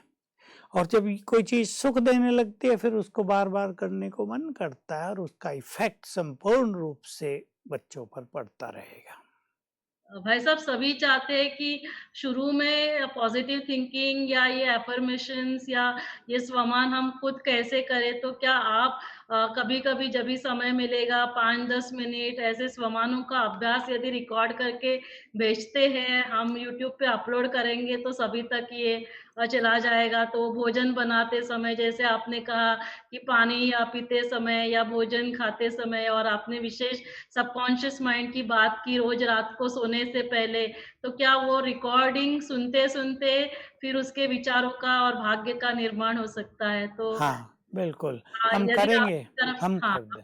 और जब कोई चीज़ सुख देने लगती है, फिर उसको बार-बार करने को मन करता है और उसका इफ़ेक्ट संपूर्ण रूप से बच्चों पर पड़ता रहेगा। भाई साहब सभी चाहते हैं कि शुरू में पॉजिटिव थिंकिंग या ये अफर्मेशंस या ये स्वमान हम खुद कैसे करें, तो क्या आप कभी-कभी जब भी समय मिलेगा 5-10 मिनट ऐसे स्वमानों का अभ्यास यदि रिकॉर्ड करके भेजते हैं, हम यूट्यूब पे अपलोड करेंगे तो सभी तक ये चला जाएगा। तो भोजन बनाते समय जैसे आपने कहा कि पानी या पीते समय या भोजन खाते समय, और आपने विशेष सबकॉन्शियस माइंड की बात की रोज रात को सोने से पहले, तो क्या वो रिकॉर्डिंग सुनते-सुनते फिर उसके विचारों का और भाग्य का निर्माण हो सकता है? तो हाँ, बिल्कुल, हाँ, हम यदि करेंगे, आपकी तरफ हम हाँ, कर दें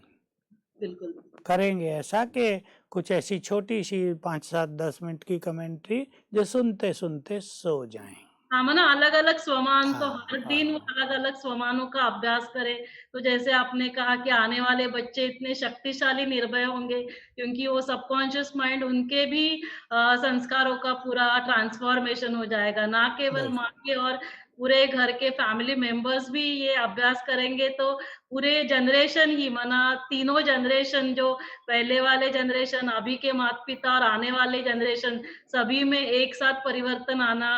बिल्कुल। करेंगे ऐसा कि कुछ ऐसी छोटी-सी 5, 7, 10 मिनट की कमेंट्री जो सुनते-सुनते सो जाएँ। हाँ, माना अलग-अलग स्वमान, तो हाँ, हर दिन वो हाँ, अलग-अलग स्वमानों का अभ्यास करें। तो जैसे आपने कहा कि आने वाले बच्चे इतने शक्तिशाली निर्भय होंगे, क्योंकि वो सबकॉन्शियस माइंड उनके भी संस्कारों का पूरा ट्रांसफॉर्मेशन हो जाएगा। ना केवल माँ बिल्कुल, के और पूरे घर के फैमिली मेंबर्स भी ये अभ्यास करेंगे, तो पूरे जनरेशन ही माना तीनों जनरेशन, जो पहले वाले जनरेशन, अभी के माता-पिता और आने वाले जनरेशन, सभी में एक साथ परिवर्तन आना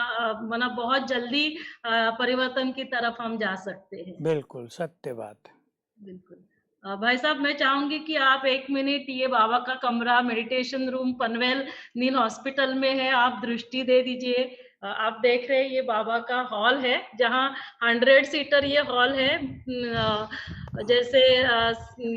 माना बहुत जल्दी परिवर्तन की तरफ हम जा सकते हैं। बिल्कुल, सत्य बात है। बिल्कुल। भाई साहब मैं चाहूँगी कि आप 1 मिनट ये बाबा का कमरा मेडिटेशन रूम पनवेल नील हॉस्पिटल में है, आप दृष्टि दे दीजिए। आप देख रहे हैं ये बाबा का हॉल है, जहाँ 100 सीटर ये हॉल है। जैसे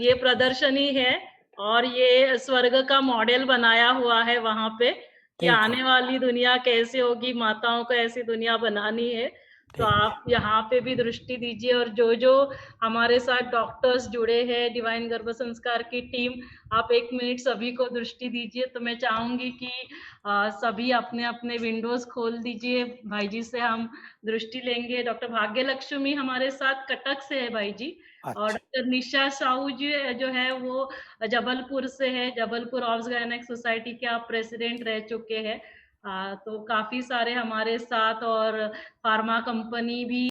ये प्रदर्शनी है और ये स्वर्ग का मॉडल बनाया हुआ है वहाँ पे, कि ठीक है, आने वाली दुनिया कैसे होगी, माताओं को ऐसी दुनिया बनानी है। तो ठीक है। आप यहाँ पे भी दृष्टि दीजिए, और जो-जो हमारे साथ डॉक्टर्स जुड़े हैं, डिवाइन गर्भ संस्कार की टीम, आप 1 मिनट सभी को दृष्टि दीजिए। तो मैं चाहूँगी कि सभी अपने-अपने विंडोज़ खोल दीजिए। भाई जी से हम दृष्टि लेंगे। डॉक्टर भाग्य लक्ष्मी हमारे साथ कटक से है भाई जी, और अच्छा, डॉक्टर निशा साहू जी जो है वो जबलपुर से है। जबलपुर ऑब्स गायनेक सोसाइटी के आप प्रेसिडेंट रह चुके हैं। तो काफ़ी सारे हमारे साथ, और फार्मा कंपनी भी